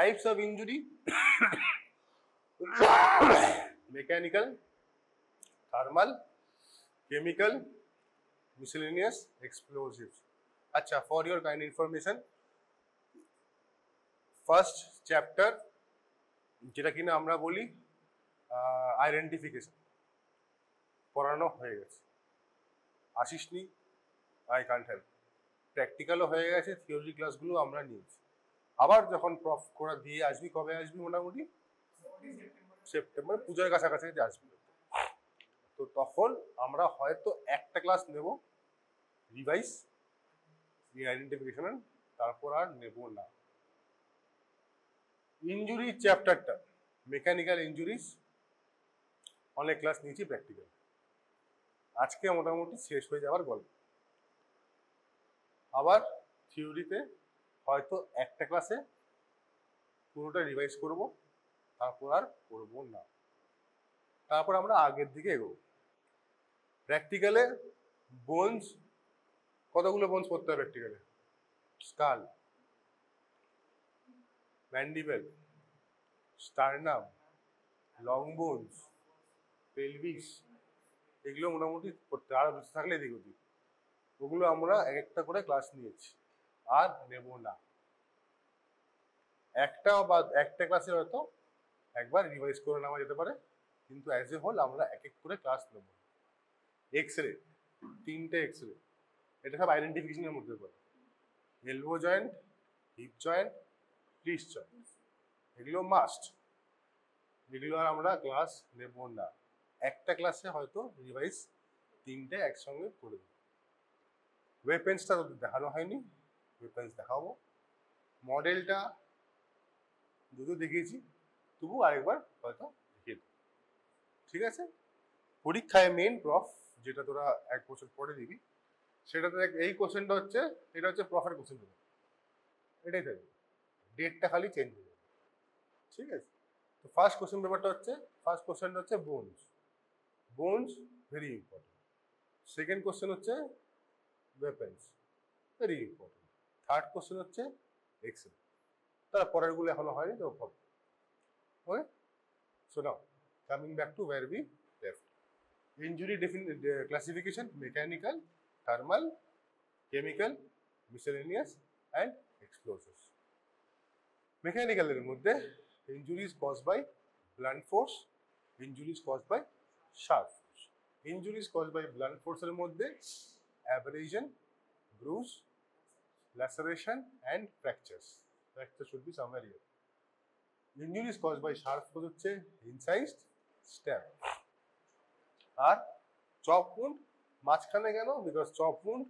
Types of injury mechanical, thermal, chemical, miscellaneous, explosives. আচ্ছা, for your kind information, first chapter যেটা কিনা আমরা বলি আইডেন্টিফিকেশন পড়ানো হয়ে গেছে। আসিসনি, আই কান্ট হেল্প। প্র্যাকটিক্যালও হয়ে গেছে, থিওরি ক্লাসগুলো আমরা নিয়েছি। আবার যখন প্রফ করা দিয়ে আসবি, কবে আসবি মোটামুটি সেপ্টেম্বর, পুজোর কাছাকাছি আসবি। তো তখন আমরা হয়তো একটা ক্লাস নেব রিভাইস আইডেন্টিফিকেশন, তারপর আর নেব না। ইনজুরি চ্যাপ্টারটা মেকানিক্যাল ইনজুরিজ অনেক ক্লাস নিয়েছি প্র্যাকটিক্যাল, আজকে মোটামুটি শেষ হয়ে যাওয়ার গল্প। আবার থিওরিতে হয়তো একটা ক্লাসে পুরোটা রিভাইজ করব, তারপর আর করব না, তারপর আমরা আগের দিকে এগোবো। প্র্যাকটিক্যালে বোনস, কতগুলো বোনস পড়তে হবে প্র্যাকটিক্যালে? Skull, mandible, sternum, long bones, pelvis, এগুলো মোটামুটি পড়তে, আরো বেশি থাকলে এদিক ওদিক, ওগুলো আমরা এক একটা করে ক্লাস নিয়েছি, আর নেব না। একটা ক্লাসে হয়তো একবার রিভাইজ করে নেওয়া যেতে পারে, কিন্তু অ্যাজ এ হোল আমরা এক এক করে ক্লাস নেব। এক্সরে, 3টে এক্সরে, এটা সব আইডেন্টিফিকেশনের মধ্যে পড়ে। Elbow joint, hip joint, wrist joint, এগুলো মাস্ট, এগুলো আর আমরা ক্লাস নেব না। একটা ক্লাসে হয়তো রিভাইজ 3টে একসঙ্গে করে দেব। ওয়েপেন্সটা তো দেখানো হয়নি, ওয়েপেন্স দেখাবো। মডেলটা যদিও দেখিয়েছি, তবু আরেকবার হয়তো দেখিয়ে দেবো, ঠিক আছে? পরীক্ষায় মেন প্রফ যেটা তোরা 1 বছর পরে দিবি, সেটাতে এই কোশ্চেনটা হচ্ছে, এটা হচ্ছে প্রফের কোশ্চেন, এটাই থাকবে, ডেটটা খালি চেঞ্জ হয়ে যাবে, ঠিক আছে? তো ফার্স্ট কোশ্চেনটা হচ্ছে bones. Bones very important. Second question হচ্ছে weapons, very important. Third question হচ্ছে এক্সরে, তার পরেরগুলো এখনো হয়নি, তো হবে। Okay, so now coming back to where we left. Injury classification: mechanical, thermal, chemical, miscellaneous and explosives. মেকানিক্যালের মধ্যে injuries caused by blunt force, injuries caused by sharp force. Injuries caused by blunt force এর মধ্যে abrasion, bruise, laceration and fractures. Fracture should be somewhere here. Injuries caused by sharp force হচ্ছে incised, stab. আর chop wound মাঝখানে কেন? Because chop wound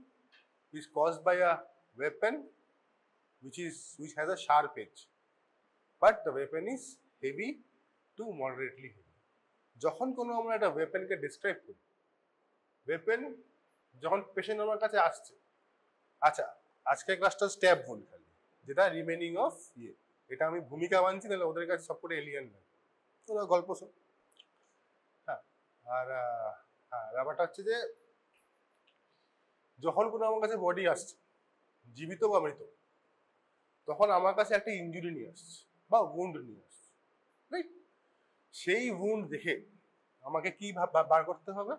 is caused by a weapon which has a sharp edge, but the weapon is heavy to moderately heavy. যখন কোনো আমরা একটা ওয়েপেনকে describe করি, weapon যখন patient আমার কাছে আসছে, আচ্ছা আজকের ক্লাসটা স্ট্যাব উন্ড খালি, যেটা রিমেনিং অফ এটা আমি ভূমিকা মানছি, নাহলে ওদের কাছে সব করে এলিয়ান না, ওরা গল্প সব। হ্যাঁ, আর হ্যাঁ, ব্যাপারটা হচ্ছে যে যখন কোনো আমার কাছে বডি আসছে, জীবিত বা মৃত, তখন আমার কাছে একটা ইনজুরি নিয়ে আসছে বা উন্ড নিয়ে আসছে, রাইট? সেই উন্ড দেখে আমাকে কি বার করতে হবে?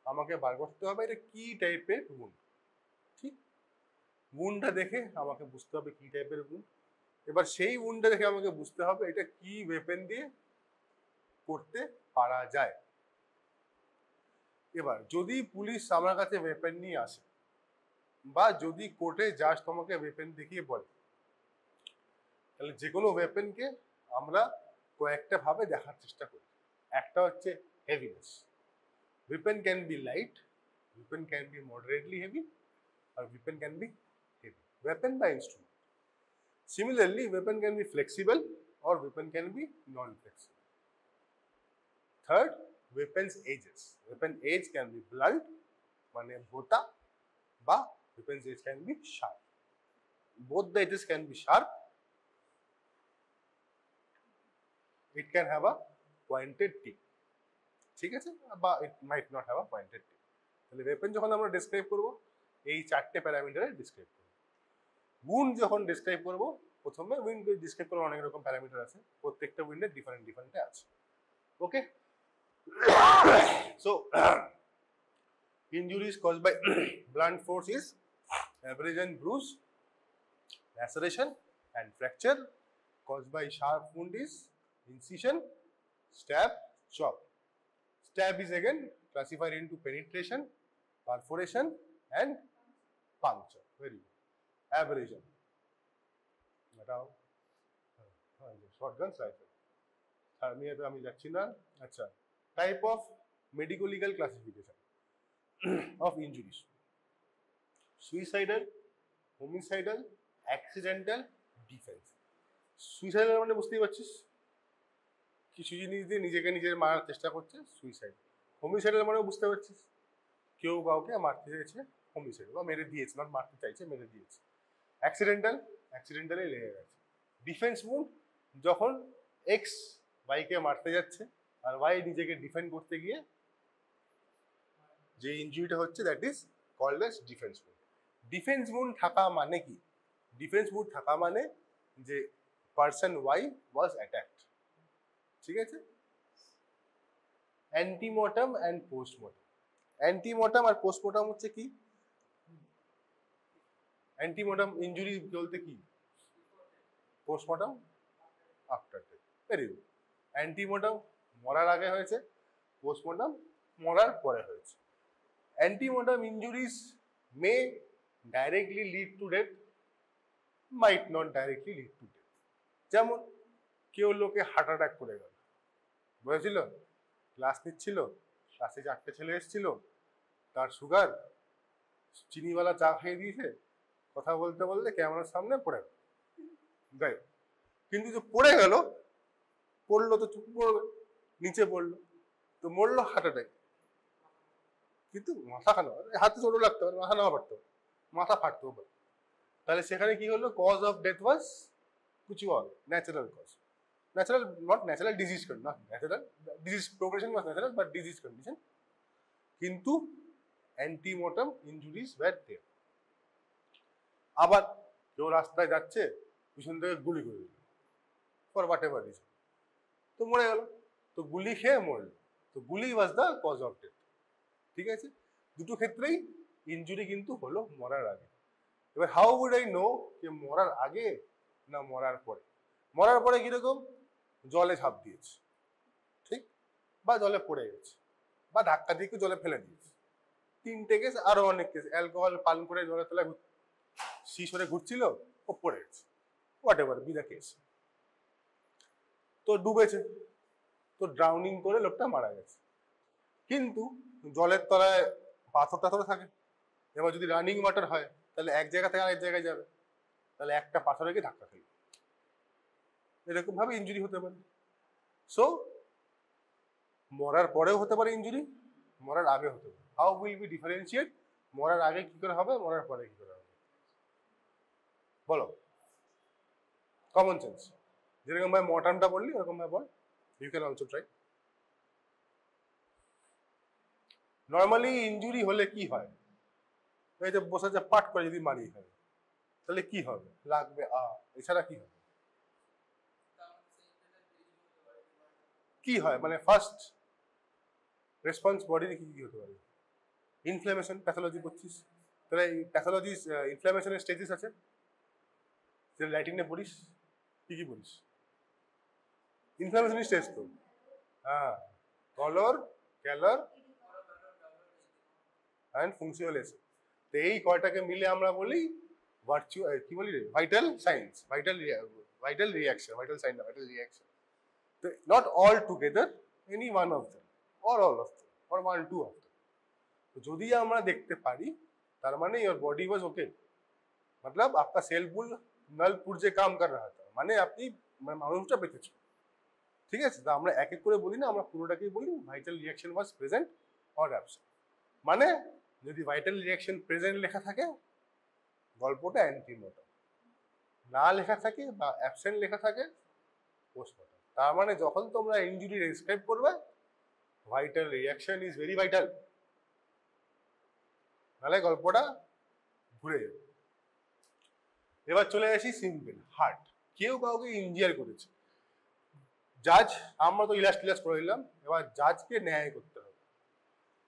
আমাকে বার করতে হবে এটা কি টাইপের উন্ড, ঠিক? উন্ডটা দেখে আমাকে বুঝতে হবে কি টাইপের উন্ড। এবার সেই উন্ডটা দেখে আমাকে বুঝতে হবে এটা কি ওয়েপেন দিয়ে করতে পারা যায়। এবার যদি পুলিশ আমার কাছে ওয়েপেন নিয়ে আসে, বা যদি কোর্টে জাজ তোমাকে ওয়েপেন দেখিয়ে বলে, তাহলে যে কোনো ওয়েপেনকে আমরা কয়েকটা ভাবে দেখার চেষ্টা করি। একটা হচ্ছে heaviness, weapon can be light, weapon can be moderately heavy, or weapon can be heavy, weapon by instrument. Similarly, weapon can be flexible or weapon can be non-flexible. Third, weapons edges. Weapon edge can be blunt, মানে ভোতা, বা weapons edge can be sharp. Both the edges can be sharp. It can have a pointed tip. ঠিক আছে, বা it might not have a pointed tip. তাহলে weapon যখন আমরা describe করব, এই 4টে প্যারামিটারে ডিসক্রাইব করব। উন্ড যখন ডিসক্রাইব করব, প্রথমে উইন্ড ডিসক্রাইব করার অনেক রকম প্যারামিটার আছে, প্রত্যেকটা উইন্ডের ডিফারেন্ট ডিফারেন্ট আছে। ওকে, so injuries caused by blunt force is abrasion, bruise, laceration and fracture. Caused by sharp wound is incision, stab, chop. Stab is again classified into penetration, perforation and puncture. Very good. Abrasion, shotgun rifle, আমি যাচ্ছি না। আচ্ছা, type of medico legal classification of injuries: suicidal, homicidal, accidental, defense. Suicidal মানে বুঝতেই পারছিস, কিছু জিনিস দিয়ে নিজেকে নিজের মারার চেষ্টা করছে, সুইসাইড। হোমিসাইডাল মানে বুঝতে পারছিস, কেউ কাউকে মারতে চাইছে, হোমিসাইড, বা মেরে দিয়েছে, নট মারতে চাইছে, মেরে দিয়েছে। অ্যাক্সিডেন্টাল, অ্যাক্সিডেন্টালি লেগে গেছে। ডিফেন্স মুভ, যখন এক্স ওয়াইকে মারতে যাচ্ছে আর ওয়াই নিজেকে ডিফেন্ড করতে গিয়ে যে ইনজুরিটা হচ্ছে, that is called as defence move. Defence move থাকা মানে কি? ডিফেন্স মুভ থাকা মানে যে পার্সন ওয়াই ওয়াজ অ্যাটাকড, ঠিক আছে? Antemortem and postmortem. অ্যান্টিমর্টাম আর পোস্টমর্টাম হচ্ছে কি? অ্যান্টিমর্টাম ইনজুরি বলতে কি, postmortem after death. Very good. Antemortem মরার আগে হয়েছে, পোস্টমর্টাম মরার পরে হয়েছে। Antemortem injuries may directly lead to death, might not directly lead to death. যেমন কেউ লোকে হার্ট অ্যাটাক করে গেল, বুঝেছিল, ক্লাস নিচ্ছিল, ক্লাসে 4টে ছেলে এসেছিল, তার সুগার, চিনিওয়ালা চা খেয়ে দিয়েছে, কথা বলতে বলতে ক্যামেরার সামনে পড়ে গেল, গায়ে। কিন্তু যে পড়ে গেল, পড়লো তো চুপ পড়বে, নিচে পড়লো তো মরলো হার্ট অ্যাটাক। কিন্তু মাথা খানো, হাতে চোট লাগতে পারে, মাথা নাও পারতো, মাথা ফাটতেও পারে। তাহলে সেখানে কি হলো? কজ অফ ডেথ ওয়াজ কিছু natural cause, natural, not natural disease condition, not natural disease progression was natural but disease condition. কিন্তু অ্যান্টিমর্টাম ইনজুরিজ ওয়্যার দেয়ার। আবার কেউ রাস্তায় যাচ্ছে, পিছন থেকে গুলি করে দিল, ফর হোয়াট এভার রিজন, তো মরে গেল, তো গুলি খেয়ে মরল, তো গুলি was the cause of death, ঠিক আছে? দুটো ক্ষেত্রেই ইনজুরি কিন্তু হলো মরার আগে। এবার হাউ উড আই নো যে মরার আগে না মরার পরে? মরার পরে কিরকম? জলে ঝাঁপ দিয়েছে, ঠিক, বা জলে পড়ে গেছে, বা ধাক্কা দিয়ে জলে ফেলে দিয়েছে। 3টে কেস, আরো অনেক কেস, অ্যালকোহল পান করে জলের তলায় শিশরে ঘুরছিল, ও পড়ে গেছে, what ever be the case, তো ডুবেছে, তো ড্রাউনিং করে লোকটা মারা গেছে। কিন্তু জলের তলায় পাথর টাথর থাকে, এবার যদি রানিং ওয়াটার হয় তাহলে এক জায়গা থেকে আরেক জায়গায় যাবে, তাহলে একটা পাথরে গিয়ে ধাক্কা খেলবে, এরকম ভাবে ইনজুরি হতে পারে। সো মরার পরেও হতে পারে ইনজুরি, মরার আগে হতে পারে। হাউ উইল বি ডিফারেন্সিয়েট মরার আগে কি করে হবে, মরার পরে কি করে হবে? বলো, কমন সেন্স, যেরকম ভাই মর্টানটা বললি ওরকম ভাই বল, you can also try. Normally injury হলে কি হয়? এই যে বসে যে পাট করে যদি মারি হয় তাহলে কি হবে? লাগবে এছাড়া কি হবে? কি হয় মানে ফার্স্ট রেসপন্স বডির কি কি হতে পারে? ইনফ্লামেশন, প্যাথোলজি করছিস, তাহলে এই প্যাথোলজি ইনফ্লামেশনের স্টেজেস আছে, যে ল্যাটিনে পড়িস, কি কি পড়িস? ইনফ্লামেশনের স্টেজ তো, হ্যাঁ, কলর, ক্যালর অ্যান্ড ফুংশনালিজম। তো এই কয়টাকে মিলে আমরা বলি ভার্চুয়াল, কি বলি রে, vital signs, vital reaction, vital sign না, ভাইটাল রিয়াকশন। তো not all together, any one of them or all of them or 1-2 of them. तो যদি আমরা দেখতে পারি তার মানে योर बॉडी वाज ओके, मतलब आपका सेल पुल नल पुर्जे काम कर रहा था, মানে আপনি মানুষটা বেঁচেছে, ঠিক আছে? তো আমরা এক এক করে বলি না, আমরা পুরোটাকেই বলি vital reaction was present or absent. মানে যদি ভাইটাল রিয়াকশন প্রেজেন্ট লেখা থাকে গল্পটা অ্যান্টিমর্টাম, না লেখা থাকে বা অ্যাবসেন্ট লেখা থাকে পোস্টমর্টাম। তার মানে যখন তোমরা ইনজুরি ডেসক্রাইব করবে vital reaction is very vital, নাহলে গল্পটা ঘুরে যাবে। এবার চলে আসি সিম্পল, হার্ট। কেউ কাউকে ইনজিয়ার করেছে, জাজ, আমরা তো ইলাস টিলাস করে দিলাম, এবার জাজকে ন্যায় করতে হবে।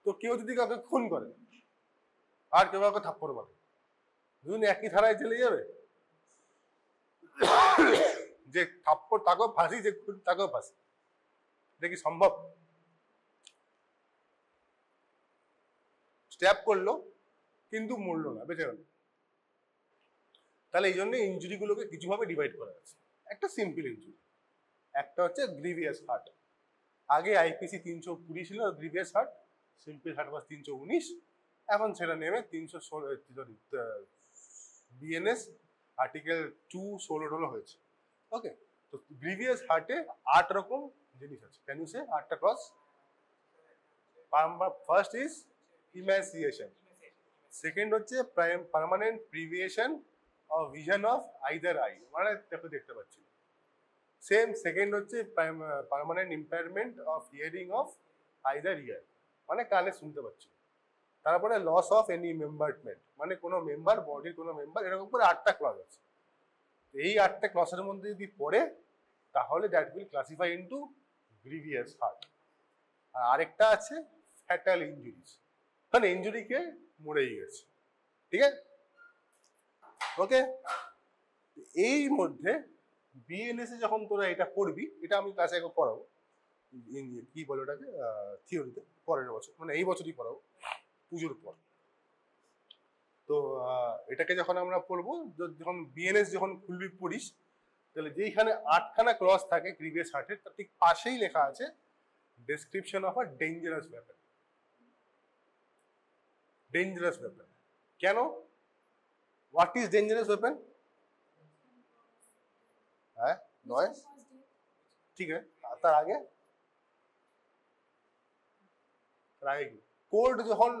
তো কেউ যদি কাউকে খুন করে আর কেউ কাউকে থাপ্পড় মারে, দুজন একই ধারায় চলে যাবে? যে থাপ্পড় তাকেও ফাঁসি, যে খুন তাকেও ফাঁসি, এটা কি সম্ভব? স্ট্যাপ করলো কিন্তু মরলো না, বেঁচে গেল। তাহলে এই জন্য ইঞ্জুরিগুলোকে কিছুভাবে ডিভাইড করা আছে। একটা সিম্পল ইঞ্জুরি, একটা হচ্ছে গ্রিভিয়াস হার্ট। আগে আইপিসি 320 ছিল grievous heart, simple heart was 319, এখন সেটা নেমে 316 বিএনএস আর্টিকেল 216 হয়েছে। ওকে, তো গ্রিভিয়াস হার্টে 8 রকম জিনিস আছে। ক্যান ইউ সে 8টা clause? First is emaciation, second হচ্ছে permanent privation of vision of either eye, মানে দেখতে পাচ্ছি। সেম সেকেন্ড হচ্ছে permanent impairment of hearing of either ear, মানে কানে শুনতে পাচ্ছি। তারপরে লস অফ এনি মেম্বারমেন্ট, মানে কোনো মেম্বার, বডির কোনো মেম্বার, এরকম করে 8টা ক্লজ আছে। এই 8টা ক্লজের মধ্যে যদি পড়ে তাহলে that will classify into grievous hurt. আর আরেকটা আছে ফ্যাটাল ইনজুরিজ, মানে ইনজুরিকে মরেই গেছে। ঠিক আছে, ওকে। এই মধ্যে বিএনএস এ যখন তোরা এটা পড়বি, এটা আমি ক্লাসে একবার পড়াবো, কি বলে ওটাকে, থিওরিতে, পরের বছর, মানে এই বছরই পড়াবো, পুজোর পর। তো এটাকে যখন আমরা পড়বো, যখন বিএনএস যখন খুলবি পড়িস, তাহলে যেইখানে 8খানা ক্লজ থাকে গ্রিভিয়াস হার্টের, তার ঠিক পাশেই লেখা আছে description of a dangerous weapon. Dangerous weapon কেন? What is dangerous weapon? হ্যাঁ, নয়, ঠিক আছে, তার আগে কি? কোল্ড যখন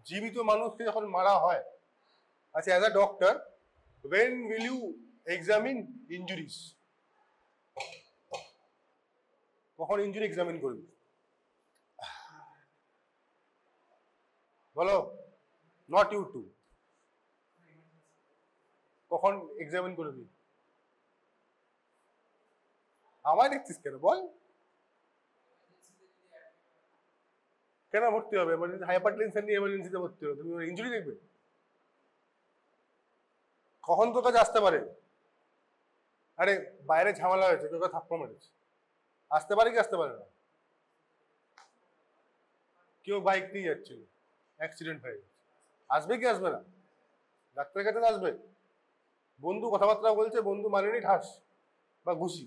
জীবিত মানুষকে যখন মারা হয়, আচ্ছা, as a doctor when will you examine injuries? কখন ইনজুরি এক্সামিন করবি বলো? নট ইউ টু, কখন এক্সামিন করবি? আমায় দেখছিস কেন বল? কেন ভর্তি হবে? হাইপার টেনশন নিয়ে এমার্জেন্সিতে ভর্তি হবে, তুমি ইনজুরি দেখবে? কখন তোর কাছে আসতে পারে? আরে বাইরে ঝামেলা হয়েছে, তোর কাছে থাপ্পড় মেরেছে, আসতে পারে কি আসতে পারে না? কেউ বাইক নিয়ে যাচ্ছিল, অ্যাক্সিডেন্ট হয়ে গেছে, আসবে কি আসবে না? ডাক্তারের কাছে আসবে। বন্ধু কথাবার্তা বলছে, বন্ধু মানেনি ঠাস বা ঘুষি,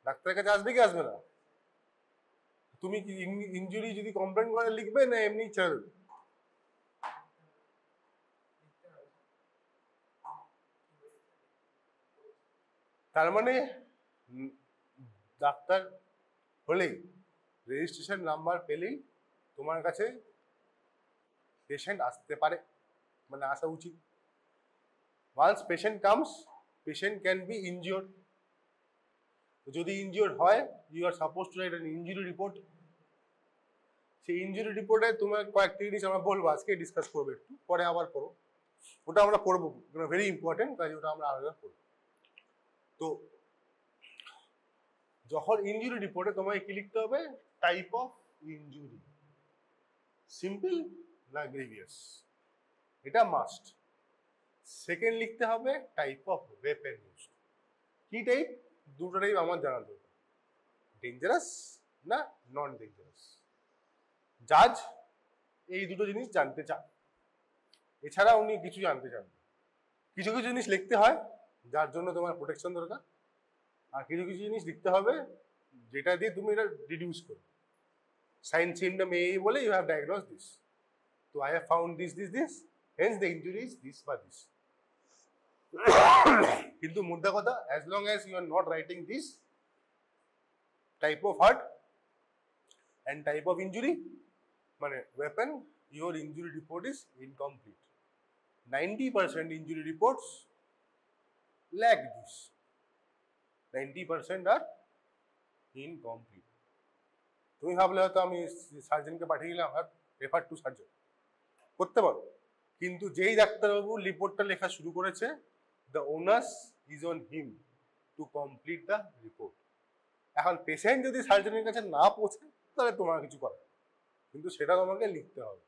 ডাক্তারের কাছে আসবে কি আসবে না? তুমি কি ইনজুরি যদি কমপ্লেন করে লিখবে না এমনি ছেড়ে দেবে? তার মানে ডাক্তার হলেই, রেজিস্ট্রেশন নাম্বার পেলেই তোমার কাছে পেশেন্ট আসতে পারে, মানে আসা উচিত। Once patient comes, patient can be injured. যদি ইনজিওর্ড হয়, you are suppose to write an injury report. সেই ইনজুরি রিপোর্টে তোমার কয়েকটি জিনিস আমরা বলবো, আজকে ডিসকাস করবো, একটু পরে আবার পড়ো, ওটা আমরা পড়বো, ভেরি ইম্পর্টেন্ট, কাজ ওটা আমরা আলাদা পড়বো। তো যখন ইনজুরি রিপোর্টে তোমায় কি লিখতে হবে? টাইপ অফ ইনজুরি, সিম্পল না গ্রিভিয়াস, এটা মাস্ট। সেকেন্ড লিখতে হবে টাইপ অফ ওয়েপন ইউজ। কি টাইপ? দুটো টাইপ আমার জানা দরকার, ডেঞ্জারাস না নন ডেঞ্জারাস। জাজ এই দুটো জিনিস জানতে চান, এছাড়া উনি কিছু জানতে চান। কিছু কিছু জিনিস লিখতে হয় যার জন্য তোমার প্রোটেকশন দরকার, আর কিছু কিছু জিনিস লিখতে হবে যেটা দিয়ে তুমি এটা রিডিউস করো। সাইন সিমটম এই বলে ইউ হ্যাভ ডায়াগনোজ দিস, তো I have found this this this, hence the injury is this বা দিস। কিন্তু মুদ্রা কথা, as long as you are not writing this type of hurt and type of injury, মানে weapon, your injury report is incomplete. 90% injury reports lack this. 90% are incomplete. তুমি ভাবলে হয়তো আমি সার্জনকে পাঠিয়ে দিলাম, রেফার টু সার্জন, করতে পারো, কিন্তু যেই ডাক্তারবাবু রিপোর্টটা লেখা শুরু করেছে, the onus is on him. To complete the report. এখন পেশেন্ট যদি সার্জনের কাছে না পৌঁছে তাহলে তোমার কিছু করার, কিন্তু সেটা তোমাকে লিখতে হবে।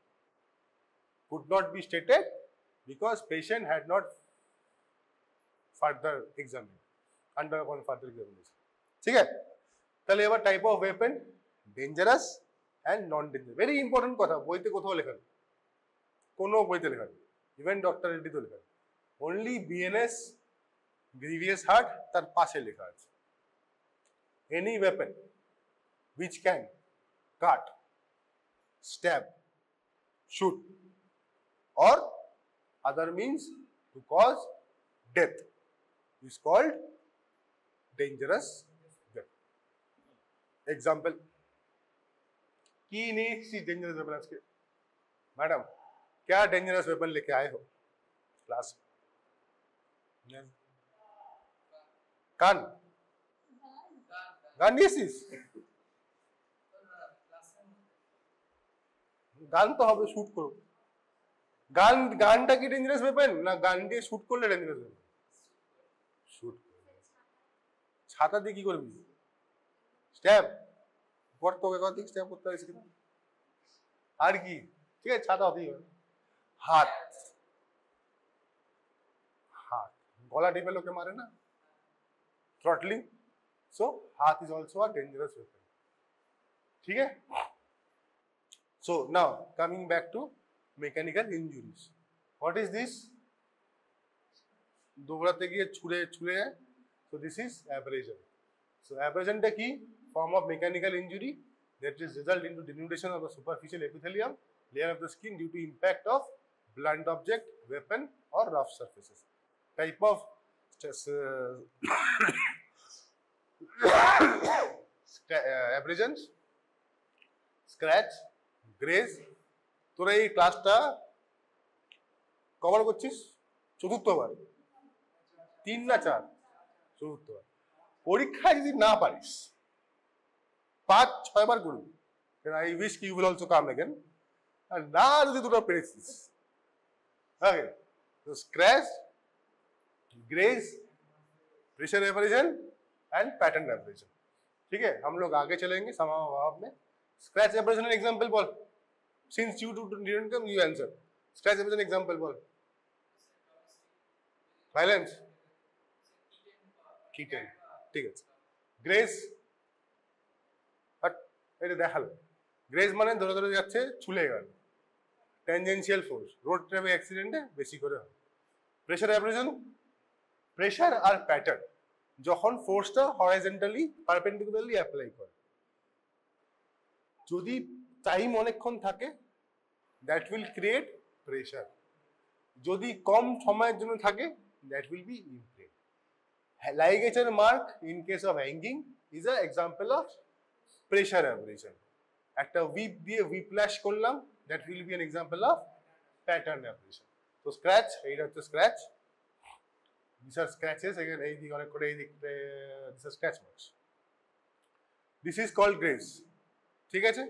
could not be stated because patient had not further examined, undergone further examination। ঠিক আছে, তাহলে এবার type of weapon, dangerous and non dangerous. Very important কথা, বইতে কোথাও লেখা নেই, কোনো বইতে লেখা নেই, ইভেন ডক্টর রেড্ডিতে লেখা নেই। অনলি বিএনএস গ্রিভিয়াস হার্ট তার পাশে লেখা আছে, any weapon which can cut, stab, shoot or other means to cause death is called dangerous weapon। Example की नहीं सी डेंजरस वेपन आज के मैडम, क्या डेंजरस वेपन लेके आए हो क्लास में? गन, गन दिस গান তো হবে, শুট করো। গানটা কি ডেঞ্জারাস ওয়েপন না গান দিয়ে শুট করলে ডেঞ্জারাস ওয়েপন? শুট ছাতা দিয়ে কি করবি? স্ট্যাব পর তোকে কত দিক স্ট্যাব করতে হয়েছে কিনা আর কি, ঠিক আছে ছাতা হতেই হবে। হাত, হাত গলা টিপে লোকে মারে না, থ্রটলিং, সো হাত is also a dangerous weapon. ঠিক আছে, so now coming back to mechanical injuries, what is this? দৌড়াতে গিয়ে ছুঁড়ে ছুঁড়ে, so this is abrasion। so abrasion টা কি? form of mechanical injury that is result into denudation of the superficial epithelium layer of the skin due to impact of blunt object, weapon or rough surfaces। type of abrasions, scratch, grace. তোরা এই ক্লাসটা cover করছিস চতুর্থবার, 3 না 4? চতুর্থবার। পরীক্ষায় যদি না পারিস 5-6 বার করবি, I wish you will also come again. আর না যদি দুটো পেরেছিস, ওকে, তো scratch, graze, pressure abrasion and pattern abrasion. ठीक है, हम लोग आगे चलेंगे समाभाव में। स्क्रैच एब्रेजन एग्जांपल बोल, since you didn't come you answer। Scratch abrasion example बोल। ভায়োলেন্স, কিটেন, ঠিক আছে। গ্রেজ, এটা দেখালো, গ্রেজ মানে ধরে ধরে যাচ্ছে ছুলে গেল, ট্যানজেন্সিয়াল ফোর্স, রোড ট্রাফিক অ্যাক্সিডেন্টে বেশি করে হয়। প্রেশার অ্যাব্রেশন, প্রেশার আর প্যাটার্ন যখন ফোর্সটা হরাইজন্টালি পারপেন্ডিকুলারলি অ্যাপ্লাই করে, যদি টাইম অনেকক্ষণ থাকে দ্যাট উইল ক্রিয়েট প্রেশার, যদি কম সময়ের জন্য থাকে that will be imprint. Ligature mark in case of hanging is a example of pressure abrasion. একটা হুইপ দিয়ে হুইপ্ল্যাশ করলাম, that will be an example of pattern abrasion. তো স্ক্র্যাচ, এইটা হচ্ছে scratch, these are scratches, again এই দিক অনেক করে এই দিক, these are scratch marks, this is called graze। ঠিক আছে,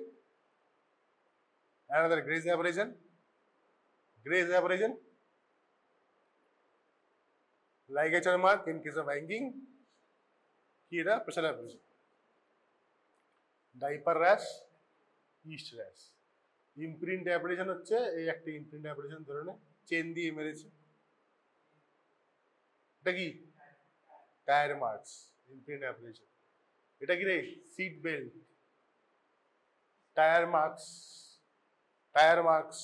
another graze abrasion, graze abrasion, ligature mark in case of hanging, কি এটা pressure abrasion। diaper rash, yeast rash, imprint abrasion হচ্ছে এই একটা imprint abrasion ধরে নে, চেন দিয়ে মেরেছে, এটা কি টায়ার মার্কস, ইমপ্রিন্ট অ্যাব্রেশন। এটা কি রে, seat belt, tyre marks, tyre marks.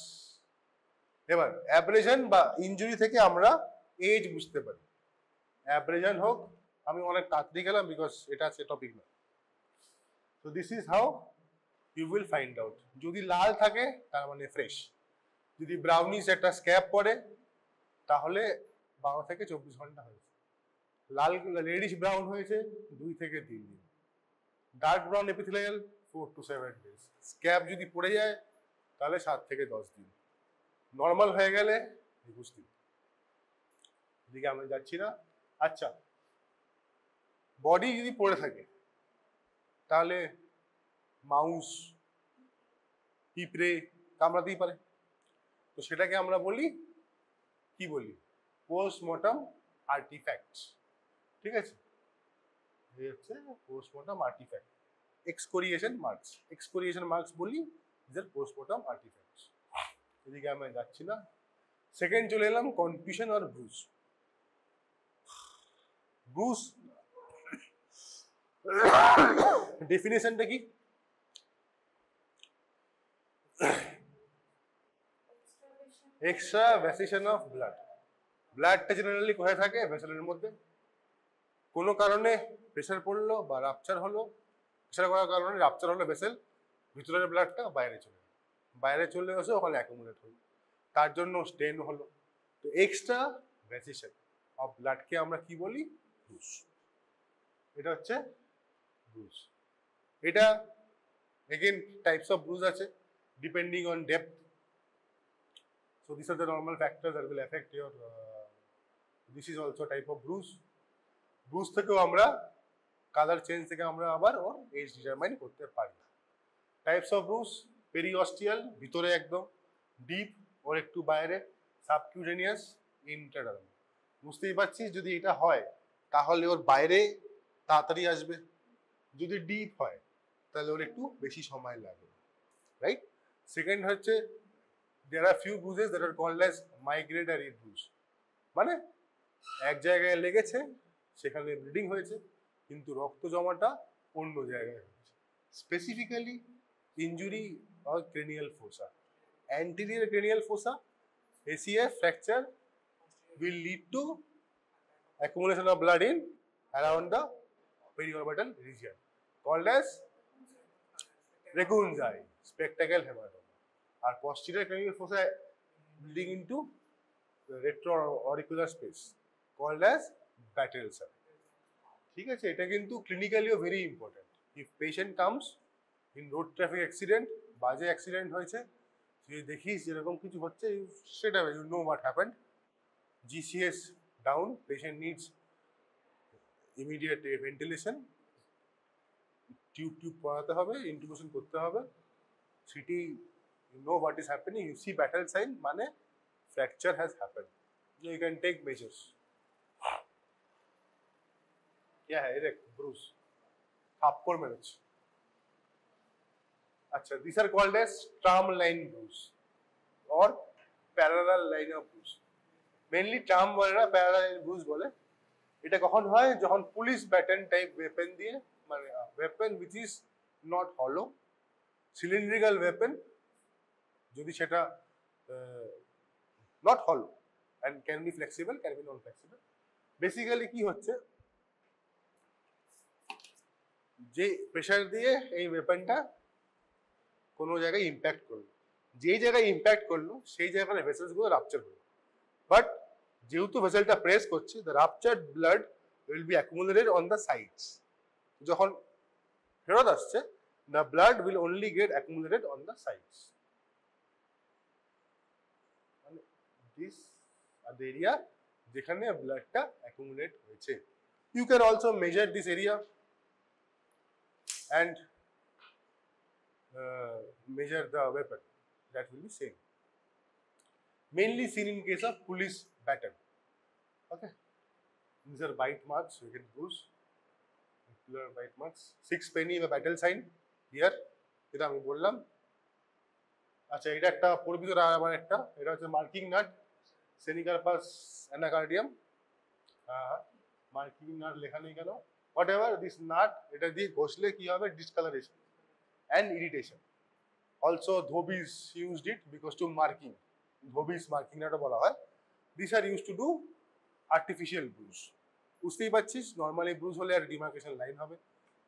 এবার অ্যাব্রেশন বা ইনজুরি থেকে আমরা এজ বুঝতে পারি, অ্যাব্রেশন হোক, আমি অনেক তাড়াতাড়ি গেলাম বিকজ এটা আছে টপিক না। So this is how you will find out. যদি লাল থাকে তার মানে ফ্রেশ, যদি ব্রাউনিশ একটা স্ক্যাব পড়ে তাহলে 12 থেকে 24 ঘন্টা হয়েছে। লাল রেডিশ ব্রাউন হয়েছে 2 থেকে 3 দিন। Dark brown epithelial 4 to 7 days। Scab যদি পড়ে যায় তাহলে 7 থেকে 10 দিন। নর্মাল হয়ে গেলে 21 দিন। এদিকে আমি যাচ্ছি না। আচ্ছা, বডি যদি পড়ে থাকে তাহলে মাউস, পিঁপড়ে কামড়াতেই পারে, তো সেটাকে আমরা বলি কি বলি, পোস্টমর্টম আর্টিফ্যাক্টস। ঠিক আছে, এই হচ্ছে postmortem artifact. Excoriation marks, excoriation marks বলি, ইজ পোস্টমর্টম আর্টিফ্যাক্টস। এদিকে আমি যাচ্ছি না। সেকেন্ড চলে এলাম কনফিউশন আর ব্রুজ। ব্রুজ ডেফিনেশনটা কি? Extravasation of blood. ব্লাডটা জেনারেলি কোথায় থাকে? ভেসেলের মধ্যে। কোনো কারণে প্রেশার পড়লো বা রাপচার হলো, প্রেশার করার কারণে রাপচার হলো ভেসেল, ভিতরের ব্লাডটা বাইরে চলে গেল, বাইরে চলে আসে ওখানে অ্যাকুমুলেট হলো, তার জন্য স্টেন হলো। তো এক্সট্রা ভ্যাসেশন অফ ব্লাডকে আমরা কি বলি? ব্রুজ। এটা হচ্ছে ব্রুজ। এটা এগেন টাইপস অফ ব্রুজ আছে depending on depth. So these are the normal factors that will affect your this is also a type of bruise. Bruise থেকেও আমরা কালার চেঞ্জ থেকে আমরা আবার ওর এজ ডিটারমাইন করতে পারি। টাইপস অফ ব্রুজ, পেরিঅস্টিয়াল ভিতরে একদম, ডিপ ওর একটু বাইরে, সাবকিউটেনিয়াস, ইন্টারনাল। বুঝতেই পারছিস যদি এটা হয় তাহলে ওর বাইরে তাড়াতাড়ি আসবে, যদি ডিপ হয় তাহলে ওর একটু বেশি সময় লাগবে, রাইট? সেকেন্ড হচ্ছে there are few bruises that are called as migratory bruise, মানে এক জায়গায় লেগেছে, সেখানে ব্লিডিং হয়েছে, কিন্তু রক্ত জমাটা অন্য জায়গায় হয়েছে। Specifically injury or cranial ফোসা, anterior cranial fossa, ACF fracture will lead to accumulation of blood in around the periorbital region called as Regunzi, spectacle hematoma. আর posterior cranial fossa bleeding into the retroauricular space called as Bartels cell. ঠিক আছে, এটা কিন্তু ক্লিনিক্যালিও very important. If patient comes in road traffic accident, বাজে accident হয়েছে, তুই দেখিস যেরকম কিছু হচ্ছে, সেটা you know what happened, GCS down, patient needs immediate ventilation, tube পরাতে হবে, ইন্টুবেশন করতে হবে, CT, you know what is happening, you see battle sign, মানে fracture has happened, so you can take measures. क्या है ये ब्रूस, थप्पड़ मेरेছে। अच्छा, these are called as tram line bruise or parallel line of bruise. Mainly tram বলে না, parallel line bruise বলে। এটা কখন হয়? যখন পুলিশ ব্যাটন টাইপ ওয়েপন দিয়ে, মানে weapon which is not hollow, cylindrical weapon, যদি সেটা not hollow and can be flexible, can be non flexible. Basically কি হচ্ছে, যে প্রেসার দিয়ে এই ওয়েপনটা কোনো জায়গায় ইম্প্যাক্ট করলো, যেই জায়গায় ইম্প্যাক্ট করলো সেই জায়গায় ভেসেলসগুলো রাপচার হলো, বাট যেহেতু ভেসেলটা প্রেস করছে, the ruptured blood will be accumulated on the sides. যখন ফেরত আসছে, the blood will only get accumulated on the sides. This are the area যেখানে ব্লাডটা অ্যাকুমুলেট হয়েছে। You can also measure this area and measure the weapon, that will be same. Mainly seen in case of police baton. Okay, these are bite marks, you can bruise, regular bite marks, 6 penny বা battle sign here, এটা আমি বললাম। আচ্ছা, এটা একটা পরিবিত আবার একটা, এটা হচ্ছে marking nut, Semecarpus anacardium. Marking nut লেখা নেই কেন? Whatever, this nut, এটা দিয়ে ঘষলে কি হবে? Discoloration and irritation. Also dhobis used it because to marking, dhobis marking nut বলা হয়। These are used to do artificial bruise. বুঝতেই পারছিস, নর্মালি ব্রুজ হলে আর ডিমার্কেশন লাইন হবে,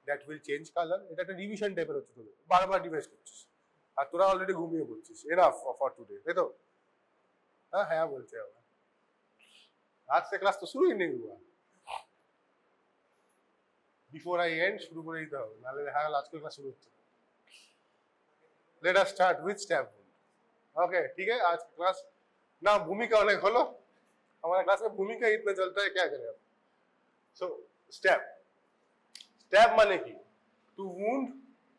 দ্যাট উইল চেঞ্জ কালার। এটা একটা রিভিশন টাইপের হচ্ছে, তোদের বারবার ডিভাইস করছিস আর তোরা অলরেডি ঘুমিয়ে পড়ছিস। এনাফ ফর টুডে, তাই তো? হ্যাঁ বলতে হবে, আজ সে ক্লাস তো শুরুই নেই হুয়া। বিফোর আই এন্ড শুরু করে দিতে হবে, নাহলে দেখা গেল আজকের ক্লাস শুরু হচ্ছে। Let us start with step. Okay ठीक है, आज क्लास ना भूमिका अनेक हलो, हमारे क्लास में भूमिका इतना चलता है, क्या करें अब। सो स्टेप, स्टेप माने की टू वुंड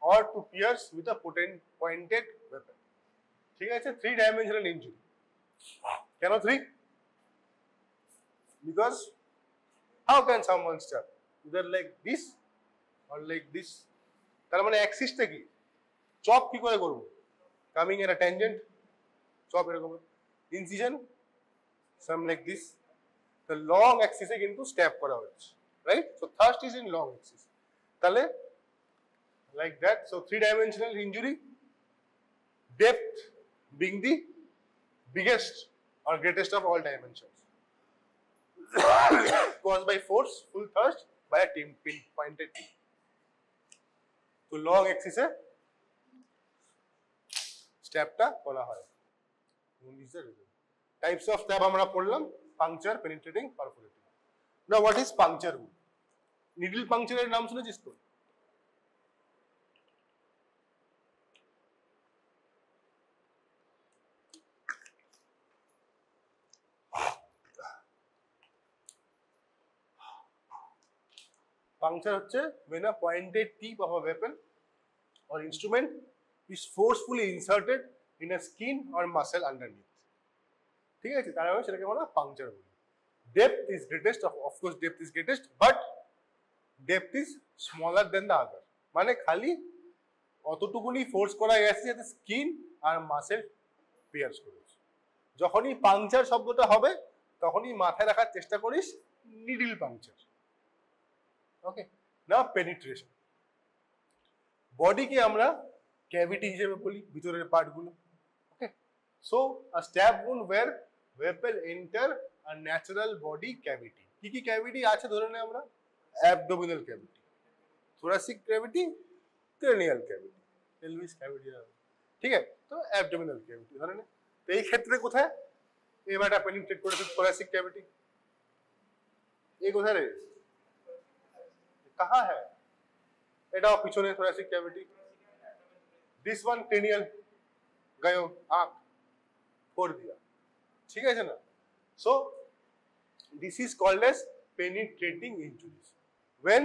और to pierce with a pointed weapon. ठीक है, 3 डायमेंशनल इंजुरी। কেন 3? Because how can someone stab? Either like this or like this. তার মানে অ্যাক্সিসটা কি? চপ কি করে করব? কামিং এর ট্যানজেন্ট, চপ এরকম, incision some like this. The long axis এ কিন্তু স্ট্যাপ করা হচ্ছে, right? So thrust is in long axis. তাহলে like that. So 3-dimensional injury, depth being the biggest or greatest of all dimensions, caused by force, full thrust by a pointed tip. তো long axis এ স্ট্যাপটা করা হয়। Types of stab আমরা পড়লাম, puncture, penetrating, perforating. Now what is puncture wound? Needle puncture এর নাম শুনেছিস তো? Puncture হচ্ছে when a pointed tip of a weapon or instrument is forcefully inserted in a skin or muscle underneath. ঠিক আছে, তার মানে সেটাকে আমরা পাংচার বলি। Depth is greatest, of course depth is greatest, but depth is smaller then the other. মানে খালি অতটুকুনি force করা গেছে যাতে স্কিন আর মাসেল পিয়ার্স করেছে। যখনই পাংচার শব্দটা হবে তখনই মাথায় রাখার চেষ্টা করিস নিডল পাংচার। ওকে, না পেনিট্রেশন। বডিকে আমরা ক্যাভিটি হিসেবে বলি, ভিতরের পার্টগুলো। Okay, so a stab wound where weapon enter a natural body cavity. কি কি ক্যাভিটি আছে ধরে নে আমরা? Abdominal cavity, thoracic cavity, cranial cavity, pelvis cavity, ঠিক আছে? তো অ্যাবডোমিনাল ক্যাভিটি ধরে নে। তো এই ক্ষেত্রে কোথায় এবারটা পেনিট্রেট করেছে? thoracic cavity। এই কোথায় রে? कहाँ है? এটাও পিছনে thoracic cavity। this one cranial, गयो आंख फोड़ दिया, ঠিক আছে না? So this is called as penetrating injuries when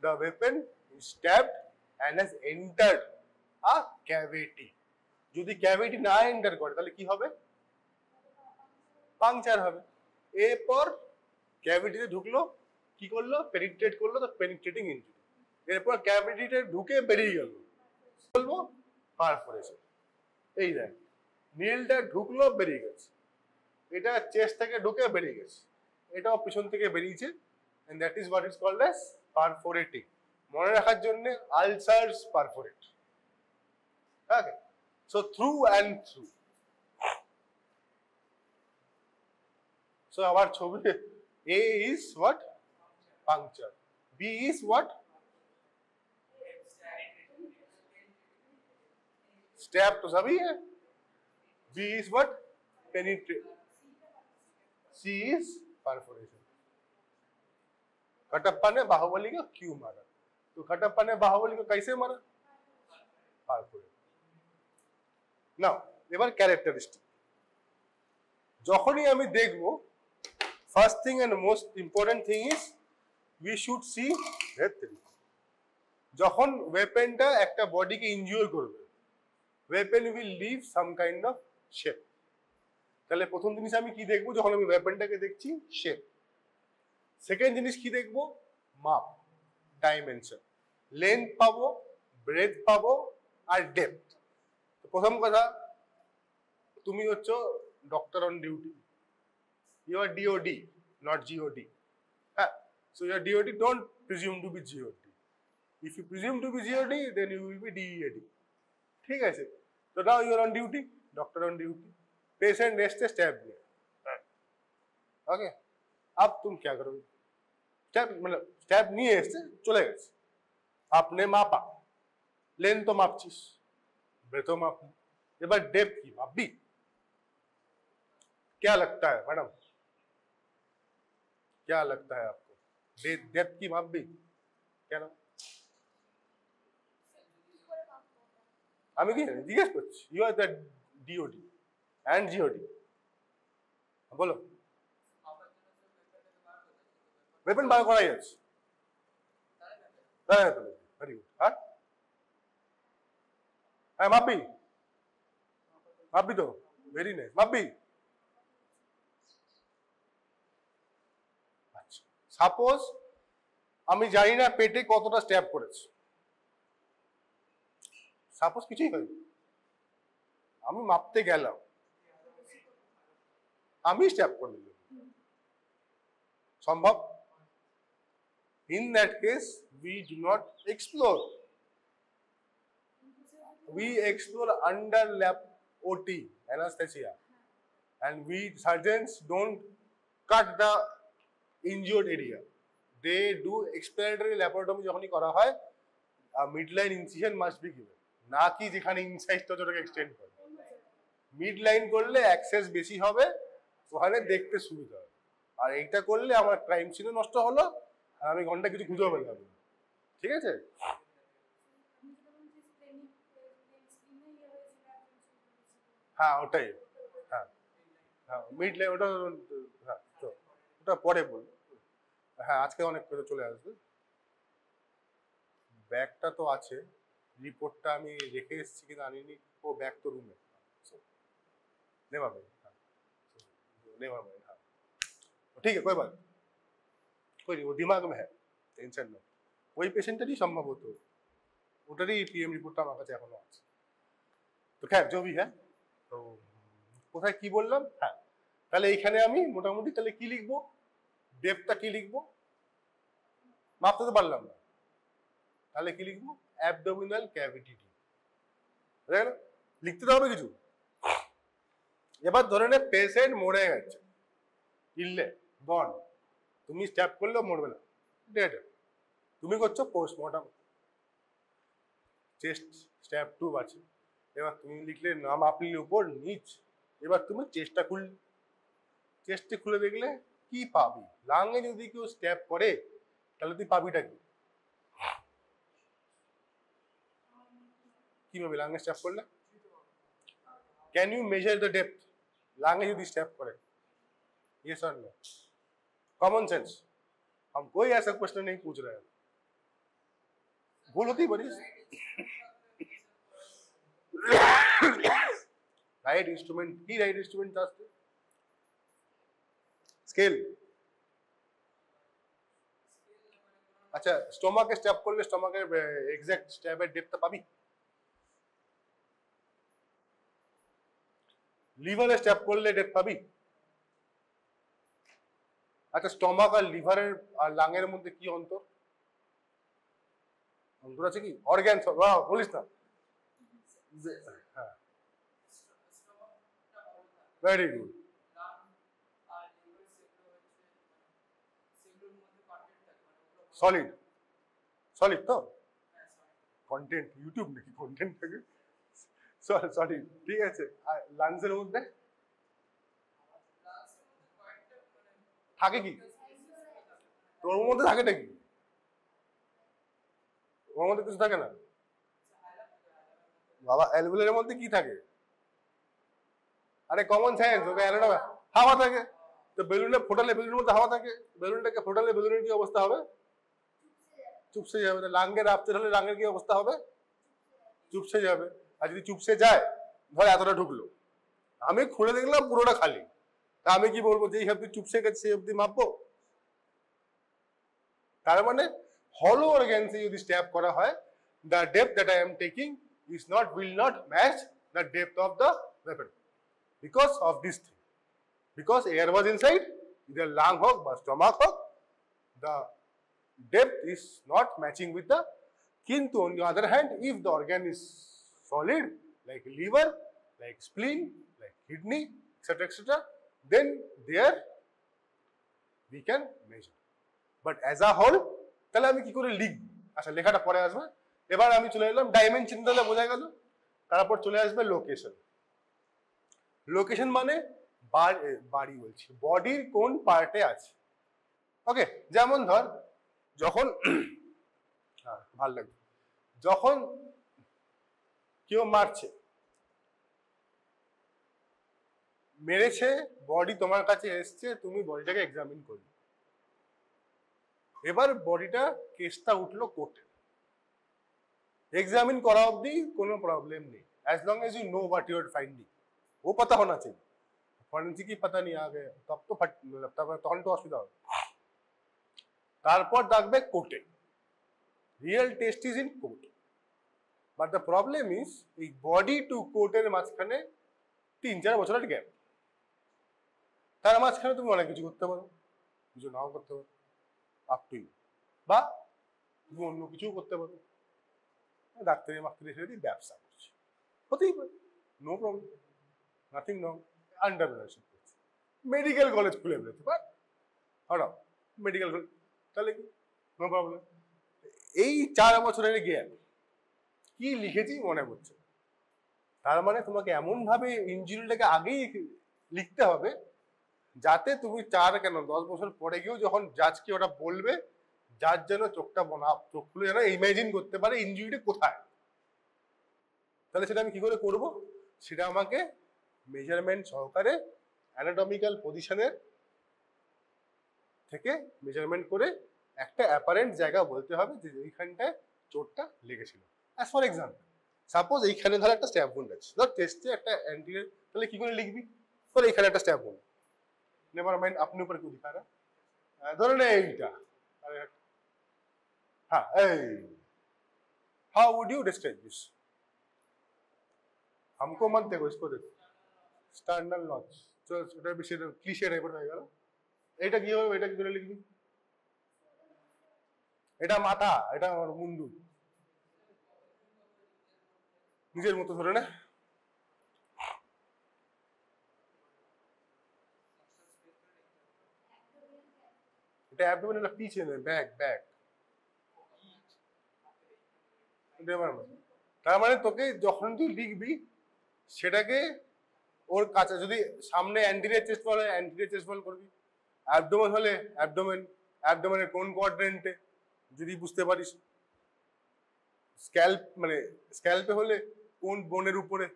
the weapon is stabbed and has entered a cavity. যদি ক্যাভিটি না এন্টার করে তাহলে কি হবে? পাংচার হবে। এরপর ক্যাভিটিতে ঢুকলো, কি করলো? পেনিট্রেট করলো, তো পেনিট্রেটিং ইনজুরি। এরপর ক্যাভিটিতে ঢুকে বেরিয়ে গেল, বলবো পারফোরেশন। এই দেখ, নীলটা ঢুকলো, বেরিয়ে গেছে। এটা চেস্ট থেকে ঢুকে বেরিয়ে গেছে, এটাও পিছন থেকে বেরিয়েছে, and that is what is called as perforating. মনে রাখার জন্য ulcers perforate. Okay, so through and through. So আমার ছবি A is what? Puncture. B is what? Stab तो सभी है। B is what? Penetrate. C is perforation. Kattappa ने बाहुबली को क्यों मारा? तो कटप्पा ने बाहुबली को कैसे मारा? Perforate. Now, এবার ক্যারেক্টারিস্টিক। যখনই আমি দেখব, first thing and most important thing is we should see that যখন ওয়েপনটা একটা বডিকে ইনজিওর করবে, weapon will leave some kind of shape. তাহলে প্রথম জিনিস আমি কি দেখবো যখন আমি ওয়েপনটাকে দেখছি? শেপ। সেকেন্ড জিনিস কি দেখবো? মাপ, ডাইমেনশন, লেন্থ পাবো, ব্রেথ পাবো, আর ডেপথ। তো প্রথম কথা, তুমি হচ্ছে doctor on duty, you are DOD, not GOD. হ্যাঁ, so your DOD, don't presume to be GOD. If you presume to be GOD, then you will be DEAD. ठीक है? So now you are on duty, doctor on duty, patient rest stab में। Okay, अब तुम क्या करोगे? Stab मतलब stab नहीं है, इससे चले गए, आपने मापा, लेंथ तो मापचिस, ब्रेथ तो माप, ये बात डेप्थ की माप भी। क्या लगता है मैडम, क्या लगता है आपको? डेप्थ की माप भी क्या ना? আমি কি জিজ্ঞেস করছি? You are the DOD and GOD, বলো। ওয়েপন বার করা যাচ্ছে, ভেরি গুড। হ্যাঁ হ্যাঁ, মাপবি, মাপবি তো, ভেরি নাইস, মাপবি। আচ্ছা, সাপোজ আমি জানি না পেটে কতটা স্ট্যাব করেছে, সাপোজ কিছুই হয়নি, আমি মাপতে গেলাম, আমি স্ট্যাব করে নিলাম, সম্ভব? In that case, we do not explore. We explore under lab OT, anesthesia, and we surgeons don't cut the injured area. They do explanatory laparotomy যখনই করা হয়, midline incision must be given. না কি যেখানে ইনসাইডটা যতটুকু এক্সটেন্ড করে, midline করলে access বেশি হবে, ওখানে দেখতে সুবিধা হবে। আর এইটা করলে আমার ক্রাইম সিনও নষ্ট হলো, আর আমি ঘন্টা কিছু খুঁজেও পেলাম। ঠিক আছে? হ্যাঁ ওটাই, হ্যাঁ হ্যাঁ মিড লাইন ওটা, হ্যাঁ তো ওটা পরে বল। হ্যাঁ আজকে অনেক করে চলে আসবে। ব্যাগটা তো আছে, রিপোর্টটা আমি রেখে এসেছি কিনা আনিনি, ও ব্যাগ তো রুমে, নেওয়া হবে, হ্যাঁ नेवर माइंड, हाँ ठीक है कोई बात कोई नहीं, वो दिमाग में है, टेंशन नो। ওই পেশেন্টেরই সম্ভবত ওটারই পিএম রিপোর্টটা আমার কাছে এখনো আছে। তো খ্যার जो भी है, তো কোথায় কি বললাম? হ্যাঁ তাহলে এইখানে আমি মোটামুটি তাহলে কি লিখবো, ডেপথটা কি লিখবো, মাপতে তো পারলাম না, তাহলে কি লিখবো? অ্যাবডোমিনাল ক্যাভিটি, লিখতে তো হবে কিছু। এবার ধরে নে পেশেন্ট মরে গেছে, ইল্লে গন, তুমি স্ট্যাপ করলেও মরবে না, ডেড, তুমি করছো পোস্টমর্টম, চেস্ট স্ট্যাপ টুব আছে, এবার তুমি লিখলে নাম আপনি উপর নিচ, এবার তুমি চেস্টটা খুললে, চেস্টে খুলে দেখলে কি পাবি? লাঙে যদি কেউ স্ট্যাপ করে তাহলে তুই পাবিটা কি? কি পাবি লাঙে স্ট্যাপ করলে? Can you measure the depth लांगे यदि स्टेप करे? यस और नो? कॉमन सेंस, हम कोई ऐसा क्वेश्चन नहीं पूछ रहे हैं, भूल होती बड़ी। राइट इंस्ट्रूमेंट की, राइट इंस्ट्रूमेंट আসছে স্কেল। আচ্ছা স্টমাকে স্টেপ করলে স্টমাকের এক্সাক্ট স্টেপের ডেপথটা পাবি? লিভারে স্ট্যাপ করলে ডেপথ পাবি? আচ্ছা স্টমাক আর লিভারের আর লাংয়ের মধ্যে কি অন্তর? অন্তর আছে কি? অর্গান বলিস না, হ্যাঁ ভেরি গুড। সলিড, সলিড তো কন্টেন্ট, ইউটিউব নাকি কন্টেন্ট থাকে, সরি ঠিক আছে। আর লাংসের মধ্যে থাকে কি? তোর মধ্যে থাকেটা কি? ওর মধ্যে কিছু থাকে না বাবা। অ্যালভেলের মধ্যে কি থাকে? আরে কমন সেন্স, ওকে অ্যালোটা হাওয়া থাকে, তো বেলুনে ফোটালে বেলুনের মধ্যে হাওয়া থাকে, বেলুনটাকে ফোটালে বেলুনের কি অবস্থা হবে? চুপসে যাবে। লাঙ্গের রাখতে হলে লাঙ্গের কি অবস্থা হবে? চুপসে যাবে। আর যদি চুপসে যায়, ধর এতটা ঢুকলো, আমি খুলে দেখলাম পুরোটা খালি, তা আমি কি বলবো যে এই অব্দি চুপসে গেছে সেই অব্দি মাপবো? তার মানে হলো অর্গানসে যদি স্ট্যাপ করা হয়, the depth that I am taking is not, will not match the depth of the weapon because of this thing, because air was inside, either lung হোক বা stomach হোক, the depth is not matching with the, কিন্তু on the other hand if the organ is solid like liver, like spleen, like kidney, etc etc, then there we can measure, but as a whole তাহলে আমি কি করে লিখব? আচ্ছা লেখাটা পরে আসবে। এবার আমি চলে এলাম ডাইমেনশন, তাহলে বোঝা গেল। তারপর চলে আসবে লোকেশন। লোকেশন মানে বাড়ি বলছি, বডির কোন পার্টে আছে। ওকে, যেমন ধর যখন ভালো লাগবে, যখন কেউ মারছে, মেরেছে, বডি তোমার কাছে এসছে, তুমি বডিটাকে এক্সামিন করলে, এবার বডিটা কেসটা উঠলো কোর্টে, एग्जामिन करा अवधि কোনো प्रॉब्लम नहीं, as long as you know what you are finding, वो पता होना चाहिए। फॉरेंसिक ही पता नहीं आ गया तब तो मतलब तब तो असुविधा हो। তারপর থাকবে কোটে। Real test is in court. But the problem is এই বডি টু কোটের মাঝখানে 3-4 বছরের গ্যাপ। তার মাঝখানে তুমি অনেক কিছু করতে পারো, কিছু নাও করতে পারো, আপ টু ইউ। বা তুমি অন্য কিছুও করতে পারো, ডাক্তারি মাক্তারি ছেড়ে দিয়ে ব্যবসা করছে, হতেই পারে, no problem, nothing wrong. Entrepreneurship করছে, মেডিকেল কলেজ খুলে ফেলেছে, বাট হঠাৎ মেডিকেল কলেজ, তাহলে কি নো প্রবলেম। এই 4 বছরের গ্যাপ কি লিখেছি মনে পড়ছে। তার মানে তোমাকে এমন ভাবে ইঞ্জুরিটাকে আগেই লিখতে হবে যাতে তুমি 4 কেন 10 বছর পরে গিয়েও যখন জাজকে ওটা বলবে, জাজ যেন চোখ খুলে যেন ইমাজিন করতে পারে ইঞ্জুরিটা কোথায়। তাহলে সেটা আমি কি করে করব? সেটা আমাকে মেজারমেন্ট সহকারে অ্যানাটমিক্যাল পজিশনের থেকে মেজারমেন্ট করে একটা অ্যাপারেন্ট জায়গা বলতে হবে যে এইখানটায় চোটটা লেগেছিল। অ্যাজ ফর এক্সাম্পল, সাপোজ এইখানে ধর একটা স্ট্যাব উন্ড আছে, ধর টেস্টে একটা অ্যান্টিরিয়র, তাহলে কি করে লিখবি? ধর এইখানে একটা স্ট্যাব উন্ড, নেভার মাইন্ড আপনি উপরে কেউ দিখা না, ধরেন এইটা, হ্যাঁ এই, how would you describe this? हमको मत देखो, इसको देखो, स्टर्नल नॉच। चलो এটা বেশি ক্লিশে টাইপের হয়ে গেল। এটা কি হবে? এটা কি করে লিখবি? এটা মাথা, এটা আমার মুন্ডু, নিজের মতো ধরে না। এটা অ্যাবডোমেন না পিছনে, ব্যাক ব্যাক। তার মানে তোকে যখন তুই লিখবি সেটাকে ওর কাছে, যদি সামনে অ্যান্টিরিয়র চেস্ট বল হয় অ্যান্টিরিয়র চেস্ট বল করবি, অ্যাবডোমেন হলে অ্যাবডোমেন, অ্যাবডোমেনের কোন কোয়াড্রেন্টে যদি বুঝতে পারিস, স্ক্যাল্প মানে স্ক্যাল্পে হলে কোন বোনের উপরে,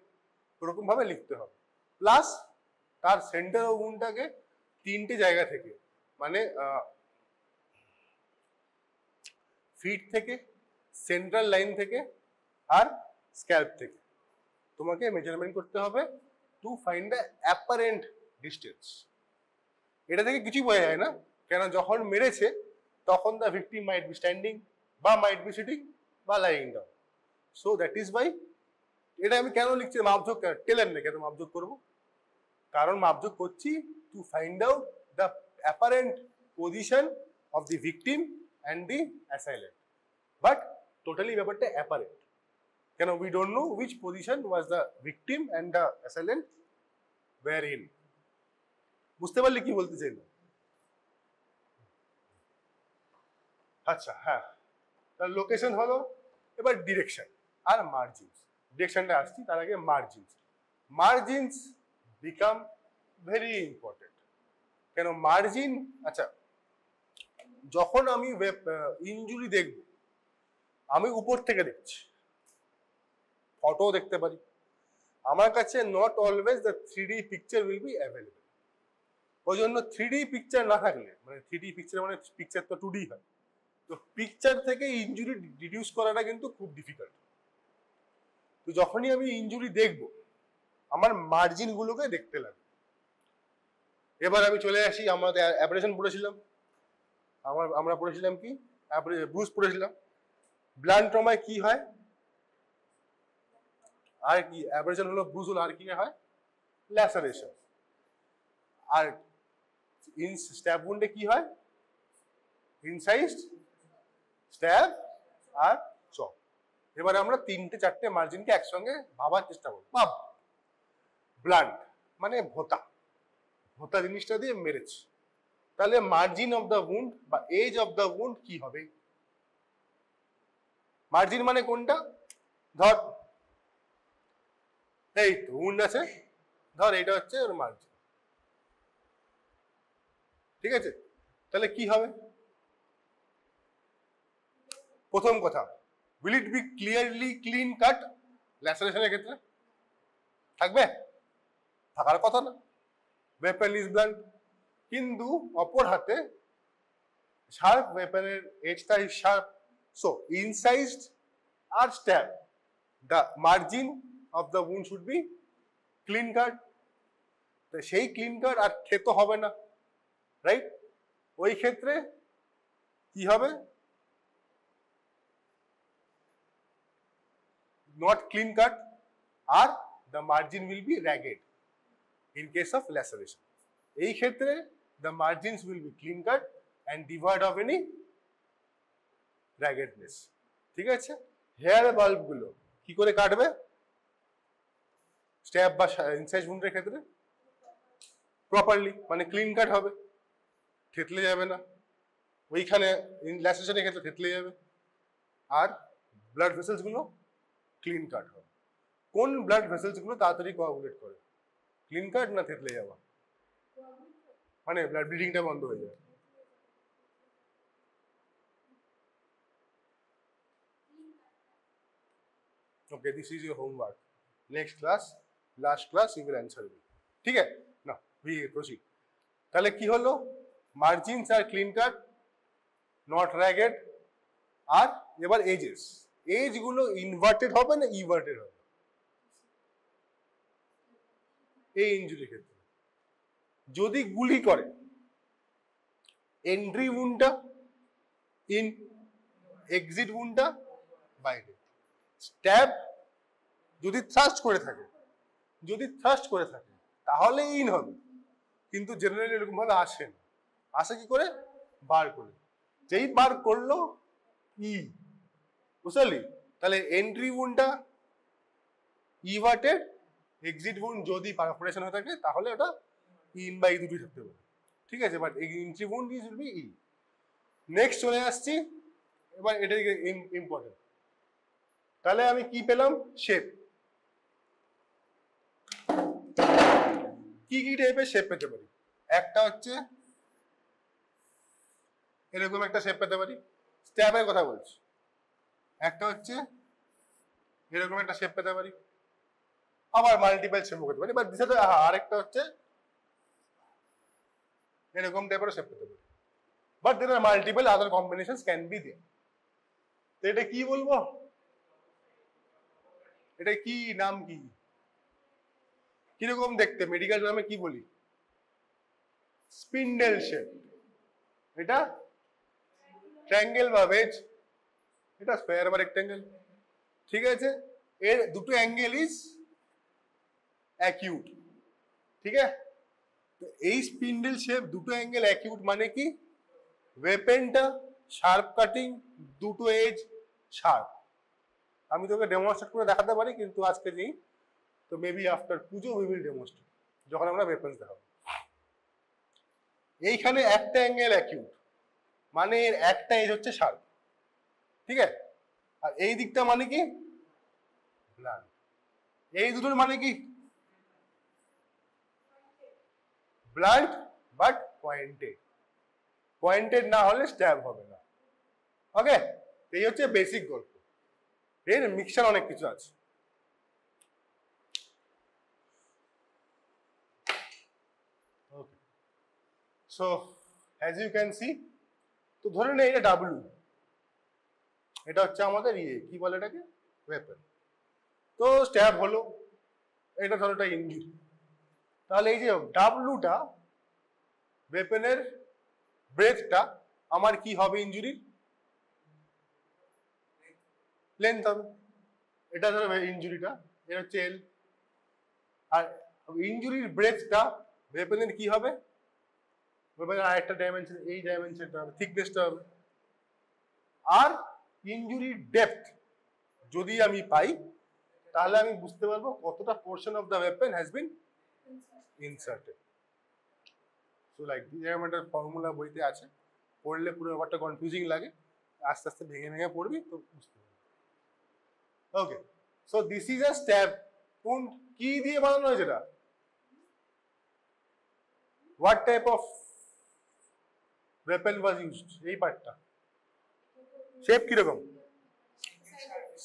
ওরকম ভাবে লিখতে হবে। প্লাস তার সেন্টার অফ উন্ডটাকে 3টে জায়গা থেকে, মানে ফিট থেকে, সেন্ট্রাল লাইন থেকে, আর স্ক্যাল্প থেকে তোমাকে মেজারমেন্ট করতে হবে to find the apparent distance. এটা থেকে কিছুই বোঝা যায় না, কেন যখন মেরেছে তখন the victim might be standing, বা মাইট বি সিটিং, বা lying down. So that is why, এটা আমি কেন লিখছি মাপঝোক টেলেন না, কেন মাপঝোক করবো? কারণ মাপঝোক করছি to find out the apparent position of the victim and the assailant, but totally ব্যাপারটা অ্যাপারেন্ট। কেন we don't know which position was the victim and the assailant were in. বুঝতে পারলে কি বলতে চাইল? আচ্ছা হ্যাঁ, তার লোকেশন হলো, এবার ডিরেকশন আর মার্জিনস। ডিরেকশনটা আসছি, তার আগে margins. Margins become very important. কেন মার্জিন? আচ্ছা, যখন আমি ইনজুরি দেখব, আমি উপর থেকে দেখছি, ফটো দেখতে পারি, আমার কাছে not always the 3D picture will be available. ওই জন্য 3D পিকচার না থাকলে, মানে 3D পিকচার মানে পিকচার তো 2D হয়, তো পিকচার থেকে ইনজুরি ডিডিউস করাটা কিন্তু খুব ডিফিকাল্ট। তো যখনই আমি ইনজুরি দেখব, আমার মার্জিন গুলোকে দেখতে লাগবে। এবার আমি চলে আসি, আমাদের অ্যাব্রেশন পড়েছিলাম, আমরা পড়েছিলাম কি, ব্রুস পড়েছিলাম। ব্লান্ট ট্রমায় কি হয়? আর কি অ্যাব্রেশন হলো, ব্রুস হলো, আর কি হয়? ল্যাসারেশন। আর স্ট্যাব উন্ডে কি হয়? ইনসাইজড, স্ট্যাব আর চপ। এবার আমরা 3-4টে মার্জিনকে একসঙ্গে ভাবার চেষ্টা করব। ভাব, ব্লান্ট মানে ভোতা, ভোতা জিনিসটা দিয়ে মেরেছে, তাহলে মার্জিন অফ দ্য উন্ড বা এজ অফ দ্য উন্ড কি হবে? মার্জিন মানে কোনটা? ধর এই তো উন্ড আছে, ধর এটা হচ্ছে ওর মার্জিন, ঠিক আছে? তাহলে কি হবে? প্রথম কথা, will it be clearly clean cut? ল্যাসারেশনের ক্ষেত্রে থাকবে? থাকার কথা না, ওয়েপন ইজ ব্লান্ট। কিন্তু অপর হাতে শার্প ওয়েপনের এজটা ইজ শার্প, সো ইনসাইজড আর stab, the margin of the wound should be clean cut. তো সেই ক্লিন কাট আর খেতে হবে না, রাইট? ওই ক্ষেত্রে কি হবে, not clean cut, R the margin will be ragged in case of laceration. এই ক্ষেত্রে the margins will be clean cut and devoid of any raggedness. ঠিক আছে, হেয়ার বাল্ব গুলো কি করে কাটবে স্ট্যাব বা ইনসাইজ উন্ডের ক্ষেত্রে? প্রপারলি, মানে ক্লিন কাট হবে, থেতলে যাবে না, ওইখানে ল্যাসেশনের ক্ষেত্রে থেতলে যাবে। আর ব্লাড ভেসেলস গুলো ক্লিন কাট হবে। কোন ব্লাড ভেসেলস গুলো তাড়াতাড়ি কোয়াগুলেট করে, ক্লিন কাট না থেতলে যাওয়া? মানে ব্লাড ব্লিডিংটা বন্ধ হয়ে যায়। Okay, this is your homework. Next class, last class, you will answer it. ঠিক আছে, না we proceed. তাহলে কি হলো, মার্জিনস আর ক্লিন কাট, নট র্যাগেড। আর এবার এজেস, এজ গুলো ইনভার্টেড হবে না ইভার্টেড হবে এই ইনজুরির ক্ষেত্রে? যদি গুলি করে, এন্ট্রি উন্ডটা ইন, এক্সিট উন্ডটা বাইরে। স্ট্যাব যদি থ্রাস্ট করে থাকে, তাহলে ইন হবে, কিন্তু জেনারেলি এরকম ভাবে আসে না। আসে কি করে? বার করে। যেই বার করলো ই, বুঝলি? তাহলে এন্ট্রি উন্ডটা ইভার্টেড, এক্সিট উন্ড যদি পারফোরেশন হয়ে থাকে তাহলে ওটা ইন বা ই দুটোই থাকতে পারে। ঠিক আছে, but entry wound is will be ই। নেক্সট চলে আসছি, এবার এটা ইম্পর্টেন্ট। তাহলে আমি কি পেলাম? শেপ। কি কি টাইপের শেপ পেতে পারি? একটা হচ্ছে এরকম একটা শেপ পেতে পারি, স্ট্যাবের কথা বলছি। একটা হচ্ছে এরকম একটা শেপ পেতে পারি, আবার মাল্টিপল শেপ পেতে পারি, বাট দিশাতে আরেকটা হচ্ছে এরকম টাইপের শেপ পেতে পারি, but there are multiple other combinations can be there. তো এটা কি বলবো? এটা কি নাম, কি কিরকম দেখতে? মেডিকেল নামে কি বলি? Spindle shape. এটা ট্রায়াঙ্গেল বা ভেজ, এটা স্কয়ার বা রেক্টেঙ্গেল। ঠিক আছে, এর দুটো অ্যাঙ্গেল ইজ অ্যাকিউট। ঠিক আছে, তো এই স্পিন্ডেল শেপ দুটো অ্যাঙ্গেল অ্যাকিউট মানে কি? ওয়েপেনটা শার্প কাটিং, দুটো এজ শার্প। আমি তোকে ডেমনস্ট্রেট করে দেখাতে পারি, কিন্তু আজকে নেই, তো maybe after Puja we will demonstrate, যখন আমরা ওয়েপন্স দেখাবো। এইখানে একটা অ্যাঙ্গেল অ্যাকিউট মানে এর একটা এজ হচ্ছে শার্প। ঠিক আছে, আর এই দিকটা মানে কি? ব্লান্ট। এই দুটোর মানে কি? Blunt but pointed. পয়েন্টেড না হলে স্ট্যাব হবে না। ওকে, এই হচ্ছে বেসিক গল্প। এর মিক্সচার অনেক কিছু আছে। Okay, so as you can see, তো ধরে নে এটা ডাব্লু, এটা হচ্ছে আমাদের ইয়ে, কি বলে এটাকে? ওয়েপন। তো স্ট্যাব হলো, এটা ধরো এটা ইঞ্জুরি। তাহলে এই যে ডাব্লুটা, ওয়েপনের ব্রেথটা আমার কি হবে? ইঞ্জুরির লেন্থ হবে। এটা ধরো ইঞ্জুরিটা, এটা হচ্ছে এল। আর ইঞ্জুরির ব্রেথটা ওয়েপনের কি হবে? ওয়েপনের আরেকটা ডাইমেনশন, এই ডাইমেনশনটা হবে, থিকনেসটা হবে। আর ইঞ্জুরির ডেপথ যদি আমি পাই, তাহলে আমি বুঝতে পারবো কতটা portion of the weapon has been inserted. So like এরকম একটা ফর্মুলা বইতে আছে, পড়লে পুরো ব্যাপারটা কনফিউজিং লাগে, আস্তে আস্তে ভেঙে ভেঙে পড়বি তো বুঝতে পারবি। Okay, so this is a stab. কোন কি দিয়ে বানানো হয়েছে এটা? What type of weapon was used? এই পার্টটা শেপ কিরকম?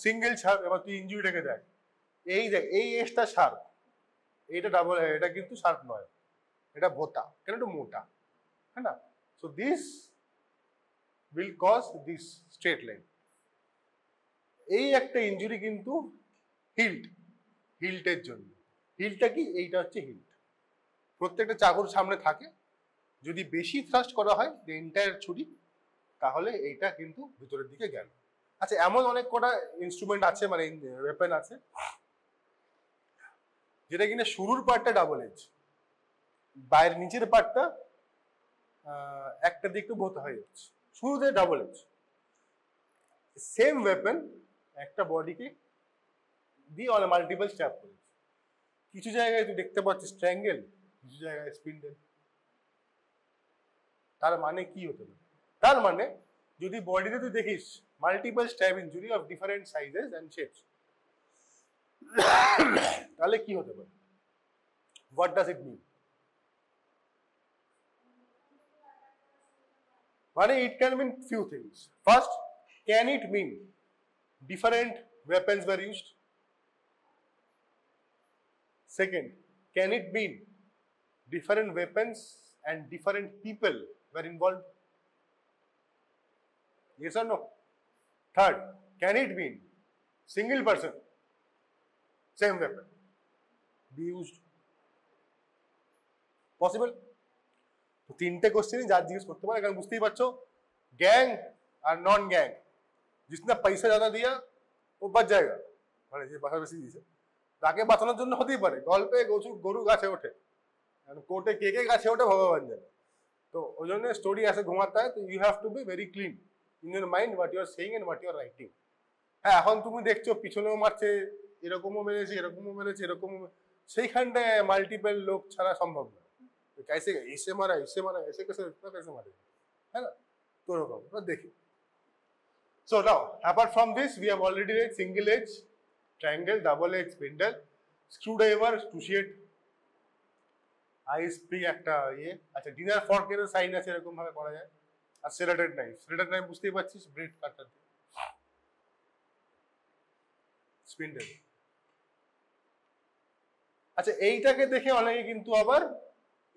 Single sharp. এবার তুই ইঞ্জুরিটাকে দেখ, এই দেখ, এই এজটা শার্প, এইটা ডাবল, এটা কিন্তু শার্প নয়, এটা ভোতা, কেন? একটু মোটা, হ্যাঁ না? So this will cause this straight line. এই একটা ইঞ্জুরি কিন্তু হিল্ট, হিল্টের জন্য। হিলটা কি? এইটা হচ্ছে হিল্ট। প্রত্যেকটা চাকুর সামনে থাকে, যদি বেশি থ্রাস্ট করা হয়, যে এন্টায়ার ছুরি, তাহলে এইটা কিন্তু ভিতরের দিকে গেল। আচ্ছা, এমন অনেক কটা ইনস্ট্রুমেন্ট আছে, মানে ওয়েপন আছে, যেটা কিনা শুরুর পার্টটা ডাবল এজ, বাইরের নিচের পার্টটা একটা দিক একটু ভোতা হয়ে যাচ্ছে, শুরুতে ডাবল এজ। সেম ওয়েপন একটা বডিকে দিয়ে মাল্টিপল স্ট্যাপ করেছে। কিছু জায়গায় তুই দেখতে পাচ্ছিস ট্রায়াঙ্গেল, কিছু জায়গায় স্পিন্ডেল। তার মানে কি হতে পারে? তার মানে যদি বডিতে তুই দেখিস multiple stab injury of different sizes and shapes, তাহলে কি হতে পারে? What does it mean? মানে it can mean few things. First, can it mean different weapons were used? Second, can it mean different weapons and different people were involved? Yes or no? Third, can it mean single person, same weapon be used? Possible? তো তিনটে কোশ্চেনই যা জিজ্ঞেস করতে পারে, কারণ বুঝতেই পারছো gang আর নন gang, जिसने पैसा ज्यादा दिया वो बच जाएगा, মানে যে বাসা বেশি দিয়েছে তাকে বাঁচানোর জন্য হতেই পারে গল্পে গরু গাছে ওঠে, কোর্টে কে গাছে ওঠে ভগবান জানে। তো ওই জন্য স্টোরি আসে ঘুমাতে হয়। তো you have to be very clean in your mind what you are saying and what you are writing. হ্যাঁ, এখন তুমি দেখছো পিছনেও মারছে, এরকমও মেরেছে, এরকমও মেরেছে, এরকমও, সেইখানটায় মাল্টিপল লোক ছাড়া সম্ভব না। कैसे ऐसे मारा, ऐसे कैसे इतना कैसे मारे, है ना? तो रकम देखिए। So now, apart from this, we have already read single edge, triangle, double edge, spindle, screwdriver, cruciate, ISP একটা ইয়ে। আচ্ছা, ডিনার ফর্কের সাইন আছে, এরকম ভাবে করা যায়। আর সেরাটেড নাইফ, সেরাটেড নাইফ বুঝতেই পারছিস, ব্রেড কাটার। স্পিন্ডেল। আচ্ছা, এইটাকে দেখে অনেকে কিন্তু আবার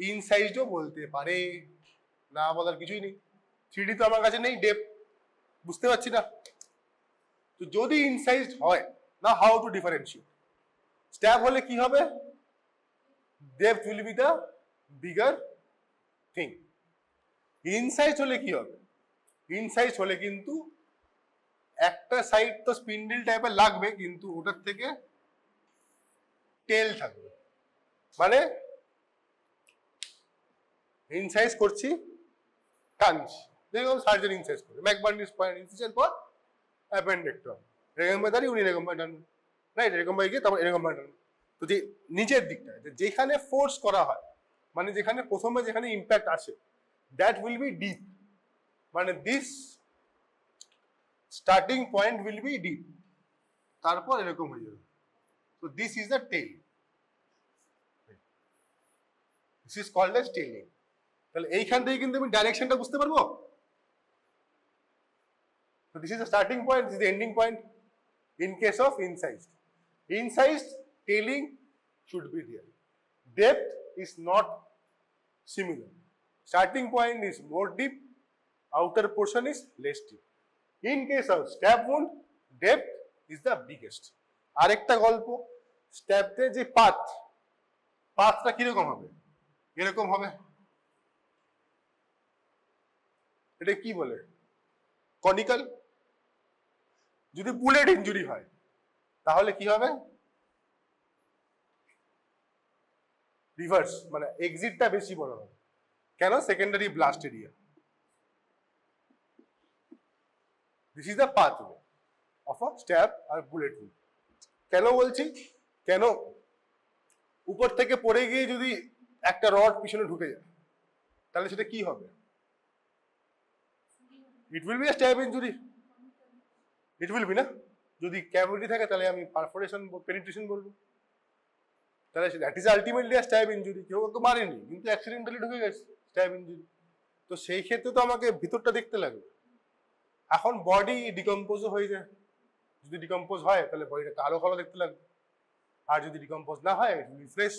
ইনসাইজও বলতে পারে, না বলার কিছুই নেই। 3D তো আমার কাছে নেই, ডেপথ বুঝতে পারছি না। তো যদি ইনসাইজড হয় না, হাউ টু ডিফারেন্সিয়েট? স্ট্যাব হলে কি হবে? Depth will be the bigger thing. Incise হলে কি হবে? ইনসাইজ হলে কিন্তু একটা সাইড তো স্পিন্ডেল টাইপের লাগবে, কিন্তু ওটার থেকে টেল থাকবে। মানে ইনসাইজ করছি, টানছি, দেখুন সার্জন ইনসাইজ করে ম্যাকবার্নিস পয়েন্ট ইনসাইজের পর অ্যাপেন্ডেক্টম, এরকম ভাবে দাঁড়িয়ে উনি এরকম ভাবে টানবেন, রাইট? এরকম ভাবে গিয়ে তারপর এরকম ভাবে টানবেন। তো যে নিচের দিকটা যেখানে ফোর্স করা হয়, মানে যেখানে প্রথমে যেখানে ইম্প্যাক্ট আসে, দ্যাট উইল বি ডিপ, মানে this starting point will be deep, তারপর এরকম হয়ে যাবে। তো this is the tail, this is called as tailing. তাহলে এইখান থেকে কিন্তু আমি ডাইরেকশনটা বুঝতে পারবো। So this is the starting point, this is the ending point in case of incised. Incised tailing should be there. Depth is not similar. Starting point is more deep, outer portion is less deep. In case of stab wound, depth is the biggest. আরেকটা গল্প, স্ট্যাবতে যে পাথটা কিরকম হবে? এরকম হবে। এটা কি বলে? কনিক্যাল। যদি বুলেট ইনজুরি হয় তাহলে কি হবে? রিভার্স, মানে এক্সিটটা বেশি বড় হবে। কেন? Secondary blast area. This is the pathway of a stab আর বুলেট উন্ড। কেন বলছি? কেন? উপর থেকে পড়ে গিয়ে যদি একটা রড পিছনে ঢুকে যায় তাহলে সেটা কি হবে? It will be a stab injury. It will be না? যদি ক্যাভিটি থাকে তাহলে আমি পারফোরেশন পেনিট্রেশন বলবো। তাহলে that is ultimately a stab injury. কেউ ওকে মারেনি, কিন্তু অ্যাক্সিডেন্টালি ঢুকে গেছে, স্ট্যাব ইনজুরি। তো সেই ক্ষেত্রে তো আমাকে ভিতরটা দেখতে লাগবে। এখন বডি ডিকম্পোজও হয়ে যায়, যদি ডিকম্পোজ হয় তাহলে বডিটা কালো কালো দেখতে লাগবে, আর যদি ডিকম্পোজ না হয় ফ্রেশ।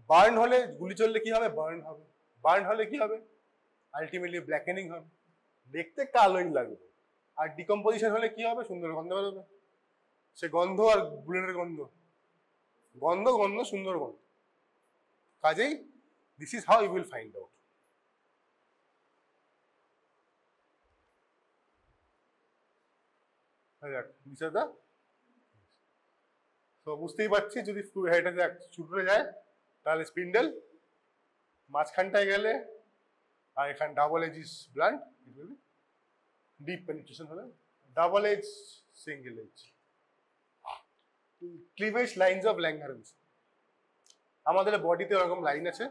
বার্ন হলে, গুলি চললে কি হবে? বার্ন হবে। বার্ন হলে কি হবে? আলটিমেটলি ব্ল্যাকেনিং হবে, দেখতে কালোই লাগবে। আর ডিকম্পোজিশন হলে কি হবে? সুন্দর গন্ধ বেরোবে। সে গন্ধ আর বুলেটের গন্ধ, গন্ধ গন্ধ সুন্দর গন্ধ। কাজেই this is how you will find out. This আর দা। তো বুঝতেই পারছি যদি এটা শুটরে যায় তাহলে স্পিন্ডেল, মাঝখানটায় গেলে আর এখানে double edge is blunt, deep penetration হলে double edge, single edge. Cleavage lines of Langer's, আমাদের বডিতে ওরকম লাইন আছে।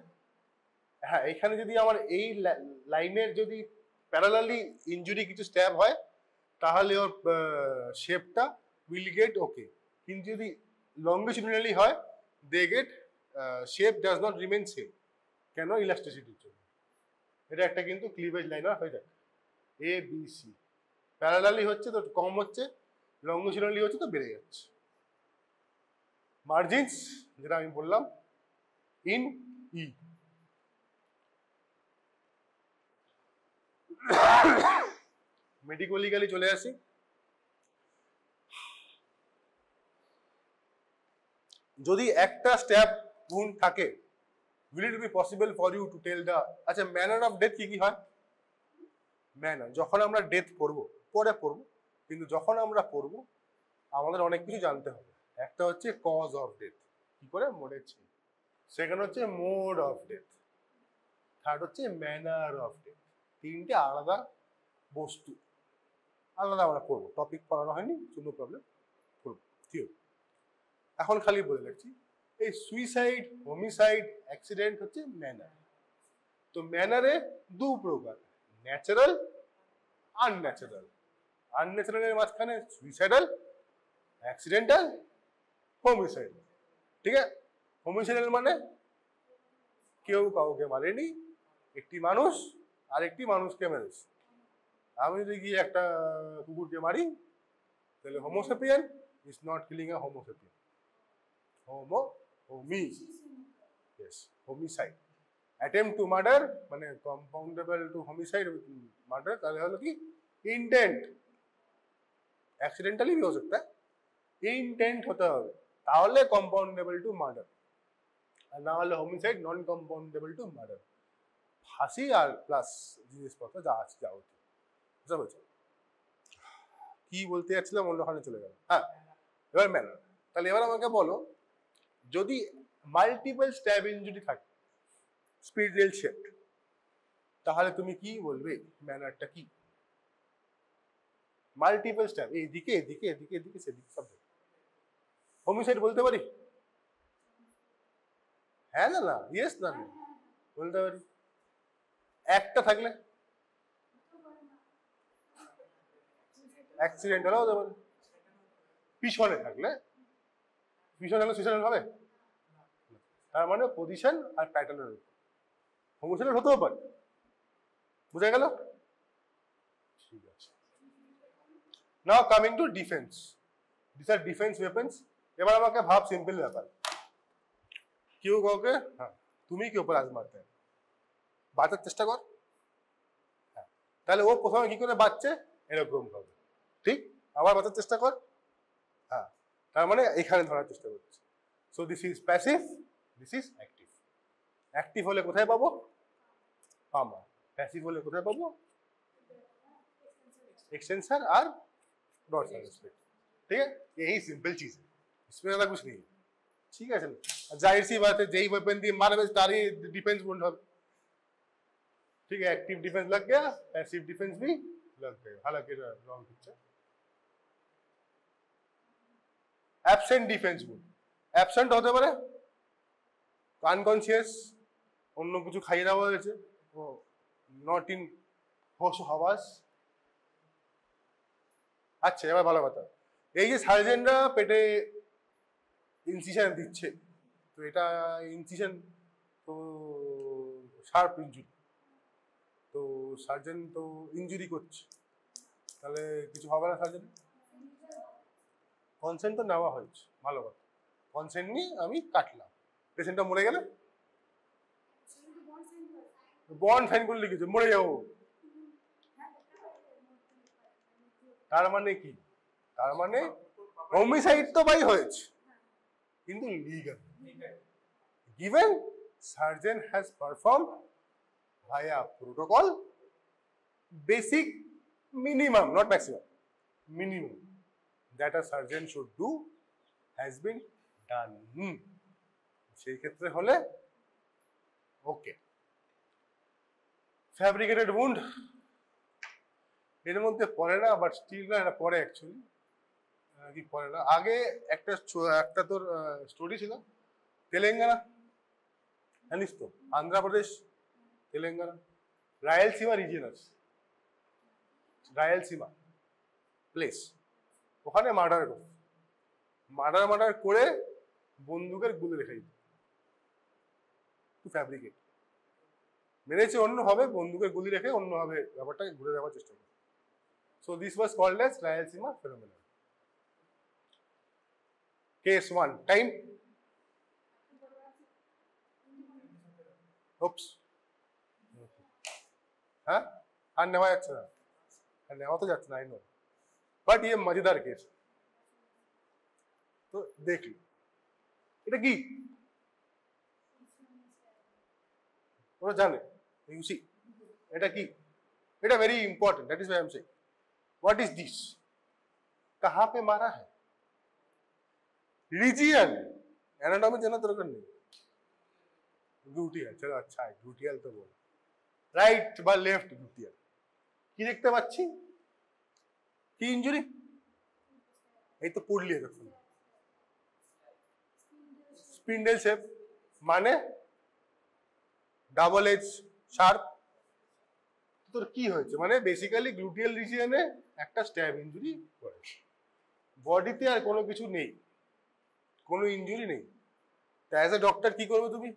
হ্যাঁ, এখানে যদি আমার এই লাইনের যদি প্যারালালি ইনজুরি কিছু স্ট্যাব হয় তাহলে ওর শেপটা উইল গেট ওকে, কিন্তু যদি লঙ্গিটিউডিনালি হয় they get shape does not remain same. কেন? ইলাস্টিসিটির জন্য। এটা একটা কিন্তু ক্লিভেজ লাইনার হয়ে যায়। এ বি সি প্যারালালি হচ্ছে তো কম হচ্ছে, লঙ্গিটিউডিনালি হচ্ছে তো বেড়ে যাচ্ছে। মার্জিনস যেটা আমি বললাম ইন ই, মেডিকোলিগালি চলে আসি। যদি একটা স্ট্যাব wound থাকে, will it be possible for you to tell the, আচ্ছা ম্যানার অফ ডেথ কি কি হয়? ম্যানার, যখন আমরা ডেথ পড়বো, পরে পড়বো, কিন্তু যখন আমরা পড়বো আমাদের অনেক কিছু জানতে হবে। একটা হচ্ছে কজ অফ ডেথ, কি করে মরেছে। সেকেন্ড হচ্ছে মোড অফ ডেথ। থার্ড হচ্ছে ম্যানার অফ ডেথ। তিনটে আলাদা বস্তু, আলাদা আমরা পড়বো। টপিক পড়ানো হয়নি, কোনো প্রবলেম, পড়বো থিওরি। এখন খালি বলে রাখছি, এই সুইসাইড, হোমিসাইড, অ্যাক্সিডেন্ট হচ্ছে ম্যানার। তো ম্যানারে দু প্রকার, ন্যাচারাল, আনন্যাচারাল। আনন্যাচারালের মাঝখানে সুইসাইডাল, অ্যাক্সিডেন্টাল, হোমিসাইডাল। ঠিক আছে? হোমিসাইডাল মানে কেউ কাউকে মারেনি, একটি মানুষ আরেকটি মানুষকে মেরেছে। আমি যদি গিয়ে একটা কুকুরকে মারি তাহলে homo sapien is not killing a homo sapien. Homicide, attempt to murder মানে কম্পাউন্ডেবল টু হোমিসাইড মার্ডার, তাহলে হলো কি ইন্টেন্ট। অ্যাক্সিডেন্টালি भी हो सकता है, ইন্টেন্ট হতে হবে তাহলে কম্পাউন্ডেবল টু মার্ডার, আর না হলে homicide non compoundable to murder. ফাঁসি আর প্লাস জিনিসপত্র যা আছে যা হচ্ছে, বুঝতে পারছো? কি বলতে যাচ্ছিলাম অন্যখানে চলে গেল। হ্যাঁ, এবার ম্যানার। তাহলে এবার আমাকে বলো, যদি মাল্টিপল স্ট্যাব ইনজুরি থাকে, স্পিরাল শেপ, তাহলে তুমি কি বলবে ম্যানারটা কি? মাল্টিপল স্ট্যাব, এইদিকে এদিকে এদিকে এদিকে সেদিকে সব। হোমিসাইড বলতে পারি? হ্যাঁ না না, ইয়েস না, বলতে পারি। একটা থাকলে অ্যাক্সিডেন্টাল হতে পারে। পিছনে থাকলে, পিছনে থাকলে সুইসাইডাল হবে। তার মানে পজিশন আর প্যাটার্নের উপর হোমোসাইডাল হতেও পারে। বুঝা গেল? ঠিক আছে। Now coming to defence, this are defence weapons. এবার আমাকে ভাব সিম্পল ব্যাপার, কেউ কাউকে, হ্যাঁ তুমি কি উপর আজমাতে বাঁচার চেষ্টা কর, হ্যাঁ তাহলে ও প্রথমে কি করে বাঁচছে এরকম ভাবে, ঠিক? আবার বাঁচার চেষ্টা কর, হ্যাঁ তার মানে এখানে ধরার চেষ্টা করছে। So this is passive, this is active. Active হলে কোথায় পাবো? পামা। প্যাসিভ হলে কোথায় পাবো? एक्सटेंसर और डॉर्सल स्प्लिट। ठीक है, यही सिंपल चीज है, इसमें ज्यादा कुछ नहीं है। ठीक है, चलो जाहिर सी बात है जेई वेपन दी मारे तारी डिफेंस वोंट हैव। ठीक है, एक्टिव डिफेंस लग गया, पैसिव डिफेंस भी लग गया। हालांकि wrong picture. Absent defence won't, absent होते पारे আনকনসিয়াস, অন্য কিছু খাইয়ে দেওয়া হয়েছে, ও নট ইন হোশ হাওয়াস। আচ্ছা এবার ভালো কথা, এই যে সার্জেনরা পেটে ইনসিশন দিচ্ছে, তো এটা ইনসিশন তো শার্প ইনজুরি, তো সার্জেন তো ইনজুরি করছে, তাহলে কিছু হবে না সার্জেন? কনসেন্ট তো নেওয়া হয়েছে, ভালো কথা। কনসেন্ট নিয়ে আমি কাটলাম, পেশেন্টটা মরে গেলে বন্ড সাইন করে লিখেছে মরে যাবো, তার মানে কি? তার মানে হোমিসাইড তো ভাই হয়েছে কিন্তু legal, given surgeon has performed via protocol basic minimum, not maximum, minimum that a surgeon should do has been done. সেই ক্ষেত্রে হলে ওকে। ফ্যাব্রিকেটেড উন্ড এর মধ্যে পড়ে না, বাট স্টিল না, এটা পড়ে অ্যাকচুয়ালি। কি পড়ে না, আগে একটা তোর স্টোরি ছিল তেলেঙ্গানা, জানিস তো, আন্ধ্রপ্রদেশ, তেলেঙ্গানা, রায়লসীমা রিজিয়ন আছে, রায়লসীমা প্লেস, ওখানে মার্ডার করে বন্দুকের গুলি রেখে দিত টু ফ্যাব্রিকেট। মেরেছে অন্যভাবে, বন্দুকের গুলি রেখে অন্যভাবে ব্যাপারটাকে ঘুরে দেওয়ার চেষ্টা করে। So this was called as Rayalaseema phenomenon. Case 1 time. Oops, হ্যাঁ, আর নেওয়া যাচ্ছে না, আর নেওয়া তো যাচ্ছে না, আই নো, বাট ইয়ে মজাদার কেস। তো দেখলি এটা কি, ওরা জানে, ইউ সি এটা কি, এটা very important, that is why I am saying what is this, कहां पे मारा है, रीजन, एनाटॉमी जाना दरकार नहीं, গ্লুটিয়াল, চলো আচ্ছা গ্লুটিয়াল তো বল, রাইট বা লেফট গ্লুটিয়াল। কি দেখতে পাচ্ছি, কি ইনজুরি, এই তো পড়লি এতক্ষণ, স্পিন্ডেল শেপ মানে ডাবল এজ শার্প। তোর কি হয়েছে, মানে বেসিক্যালি গ্লুটিয়াল রিজিয়নে একটা স্ট্যাব ইনজুরি হয়েছে, বডিতে আর কোনো কিছু নেই, কোনো ইনজুরি নেই। তো অ্যাজ এ ডক্টর কি করবে তুমি,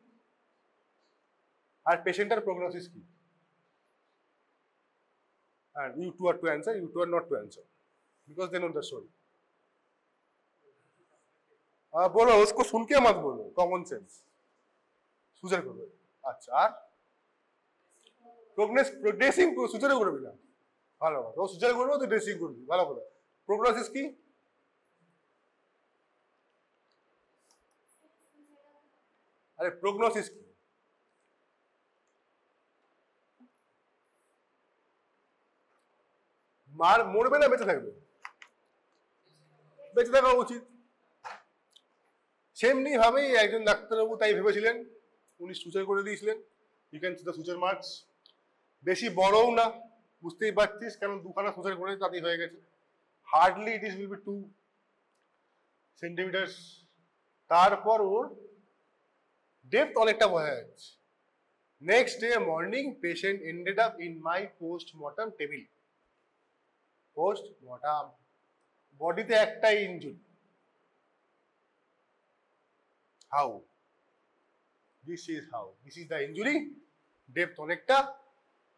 আর পেশেন্টের প্রগনোসিস কি, and you two are to answer, you two are not to answer because they know the story. बोलो उसको सुन के मत बोलो, कॉमन सेंस सुजर করবে। আচ্ছা, আর ড্রেসিং সুজরে করবি না, ভালো কথা, ও সুজরে করবে তো ড্রেসিং করবি, ভালো কথা। প্রগনোসিস কি, আরে প্রগনোসিস কি, মরবে না বেঁচে থাকবে, বেঁচে থাকা উচিত। সেমনি ভাবেই একজন ডাক্তারবাবু তাই ভেবেছিলেন, উনি সুচার করে দিয়েছিলেন। You can see the suture marks, বেশি বড়ও না, বুঝতেই পারছিস, কারণ দুখানা সুচার করে তাতেই হয়ে গেছে। Hardly it is will be 2 centimetres. তারপর ওর ডেপথ অনেকটা বোঝা যাচ্ছে। Next day morning patient ended up in my postmortem table. Postmortem, বডিতে একটাই injury. How, this is how, this is the injury, depth অনেকটা।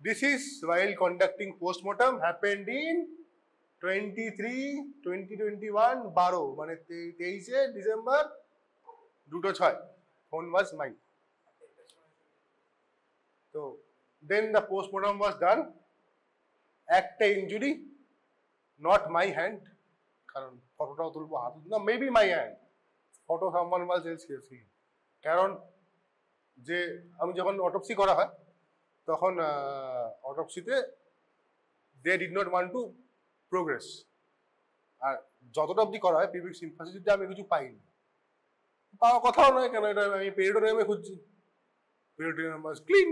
This is while conducting postmortem happened in 2021 মানে 23 December 2:06, phone was mine. তো দেন the post-mortem ওয়াজ ডান, একটা injury, not my hand, কারণ ফটোটাও তুলবো হাত না, maybe my hand, photo someone was else here. কারণ যে আমি যখন অটোপসি করা হয় তখন অটোপসিতে they did not want to progress, আর যতটা অবধি করা হয় পিউবিক সিম্পাথিতে আমি কিছু পাইনি, পাওয়ার কথাও নয়, কেন এটা আমি পেরিটোনিয়ামে খুঁজছি। Peritoneum was clean,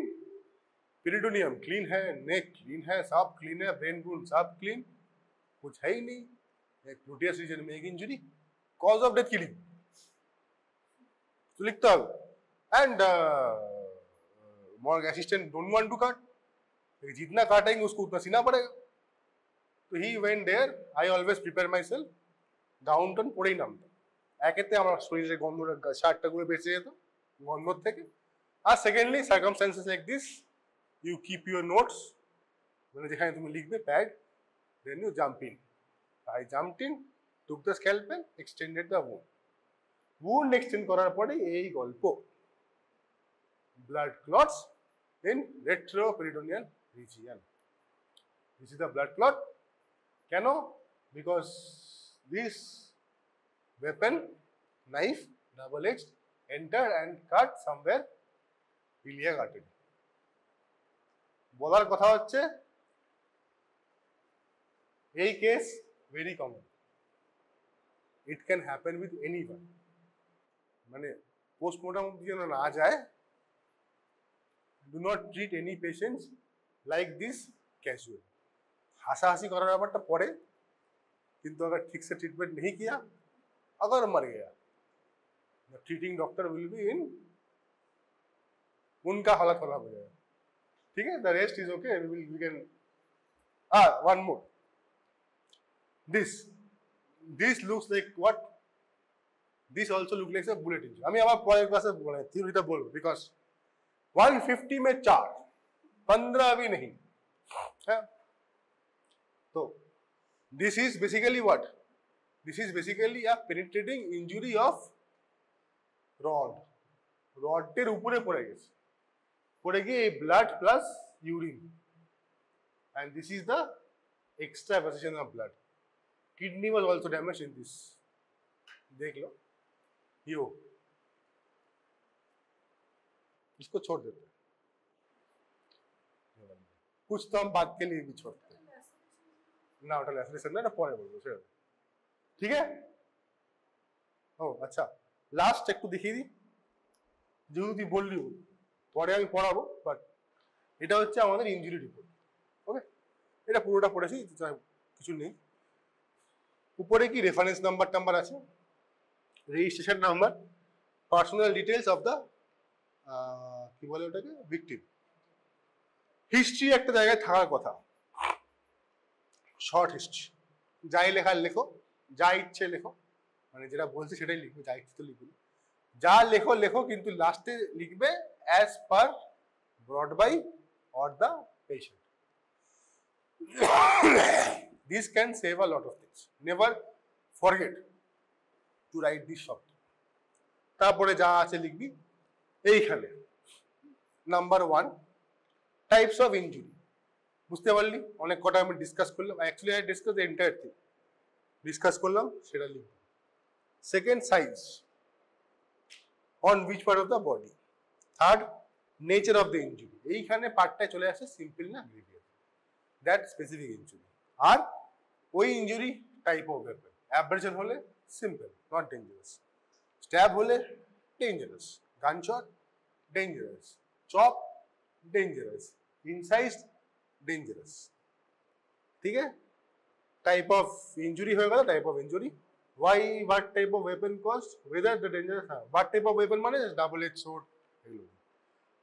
peritoneum clean है, नेक क्लीन है, सब क्लीन है, ब्रेन वुंड सब क्लीन, कुछ है ही नहीं। एक ग्लूटियस रीजन में एक injury, cause of death killing तो लिखता है। And morgue assistant don't want to cut, जितना काटेंगे उसको उतना सीना पड़ेगा। तो he went there, I always prepare myself, down टन पड़ेই নামতাম, একেতে আমার শরীরে গন্ধটা শার্টটা গুলো বেঁচে যেত গন্ধর থেকে। আর secondly circumstances like this, you keep your notes, মানে যেখানে তুমি লিখবে pad, then you jump in. I jumped in, took the scalpel, extended the wound. Wound extend করার পরে এই গল্প, blood clots in retroperitoneal region. This is the blood clot. কেন? Because this weapon, knife, double edged, entered and cut somewhere iliac artery. বলার কথা হচ্ছে এই case very common, it can happen with anyone. মানে পোস্টমর্টম যেন না যায়, do not treat any patients like this casual. হাসাহাসি করার ব্যাপারটা পরে, কিন্তু अगर ठीक से ट्रीटमेंट नहीं किया, अगर मर गया, the treating doctor will be in उनका हालत खराब हो जाएगा। ठीक है, the rest is okay, we can one more, this looks like what, this also looks like a bullet injury। আমি আবার পরের ক্লাসে থিওরিটা বলবো, বিকজ 150 में 4, 15 भी नहीं है। तो this is basically what, this is basically a penetrating injury of rod, রডের উপরে পড়ে গেছে, পড়ে গিয়ে এই blood plus urine, and this is the extra evacuation of blood। kidney was also damaged in this, देख लो यो, इसको छोड़ देते हैं, कुछ तो हम बात के लिए भी छोड़ते हैं ना, ওটা ল্যাসেলেশন না, এটা পরে বলবো সেটা, ঠিক আছে। ও আচ্ছা, লাস্ট একটু দেখিয়ে দিই, যেহেতু তুই বললি পরে আমি পড়াবো, বাট এটা হচ্ছে আমাদের ইনজুরি রিপোর্ট। ওকে, এটা পুরোটা পড়েছি, কিছু নেই। উপরে কি রেফারেন্স নাম্বার আছে, registration number, personal details of the কি বলে ওটাকে, ভিকটিম। হিস্ট্রি একটা জায়গায় থাকার কথা, শর্ট হিস্ট্রি, যাই লেখার লেখো, যা ইচ্ছে লেখো, মানে যেটা বলছে সেটাই লিখবে, যা ইচ্ছে তো লিখবে, যা লেখো লেখো, কিন্তু লাস্টে লিখবে as per brought by or the patient. This can save a lot of things. Never forget to write this শব্দ। তারপরে যা আছে লিখবি এইখানে। Number 1, types of injury. বুঝতে পারলি, অনেক কটা আমি ডিসকাস করলাম, actually I discuss the entire thing, discuss করলাম, সেটা লিখবি। Second, size, on which part of the body. Third, nature of the injury, এইখানে পার্টটা চলে আসে সিম্পল না গ্রেভিয়াস, দ্যাট স্পেসিফিক ইনজুরি। আর ওই injury type of weapon, abrasion হলে সিম্পল নট ডেঞ্জারাস, স্ট্যাব হলে dangerous, gunshot dangerous, chop dangerous, incise dangerous. ঠিক আছে, টাইপ অফ ইনজুরি হয়ে গেল, type of injury, why, what type of weapon caused, whether the dangerous, what type of weapon মানে double edge sword, এগুলো।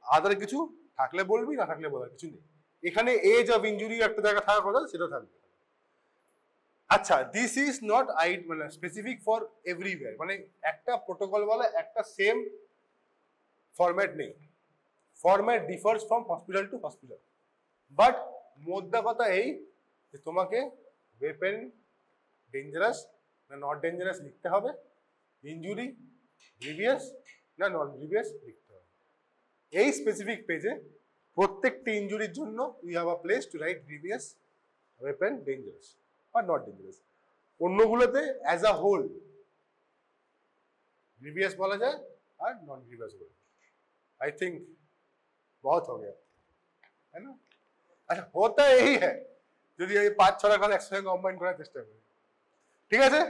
আদার কিছু থাকলে বলবি, না থাকলে বলার কিছু নেই। এখানে এজ অফ ইনজুরি একটা জায়গা থাকার কথা, সেটা থাকবে। আচ্ছা, দিস ইজ নট মানে স্পেসিফিক ফর এভরিওয়্যার, মানে একটা প্রোটোকল বলা একটা সেম ফরম্যাট নেই, format differs from hospital to hospital. But মোদ্দা কথা এই যে তোমাকে ওয়েপেন ডেঞ্জারাস না নট ডেঞ্জারাস লিখতে হবে, ইনজুরি গ্রিভিয়াস না নন গ্রিভিয়াস লিখতে হবে। এই স্পেসিফিক পেজে প্রত্যেকটি ইনজুরির জন্য you have a place to write grievous, weapon dangerous আর নট ডেঞ্জারাস। অন্যগুলোতে অ্যাজ আ হোল ग्रीवियस बोला जाए और नॉन ग्रीवियस बोला जाए। आई थिंक बहुत हो गया है ना। अच्छा, होता यही है যদি এই 5-6টা কথা একসাথে কম্বাইন করার চেষ্টা করি, ঠিক আছে।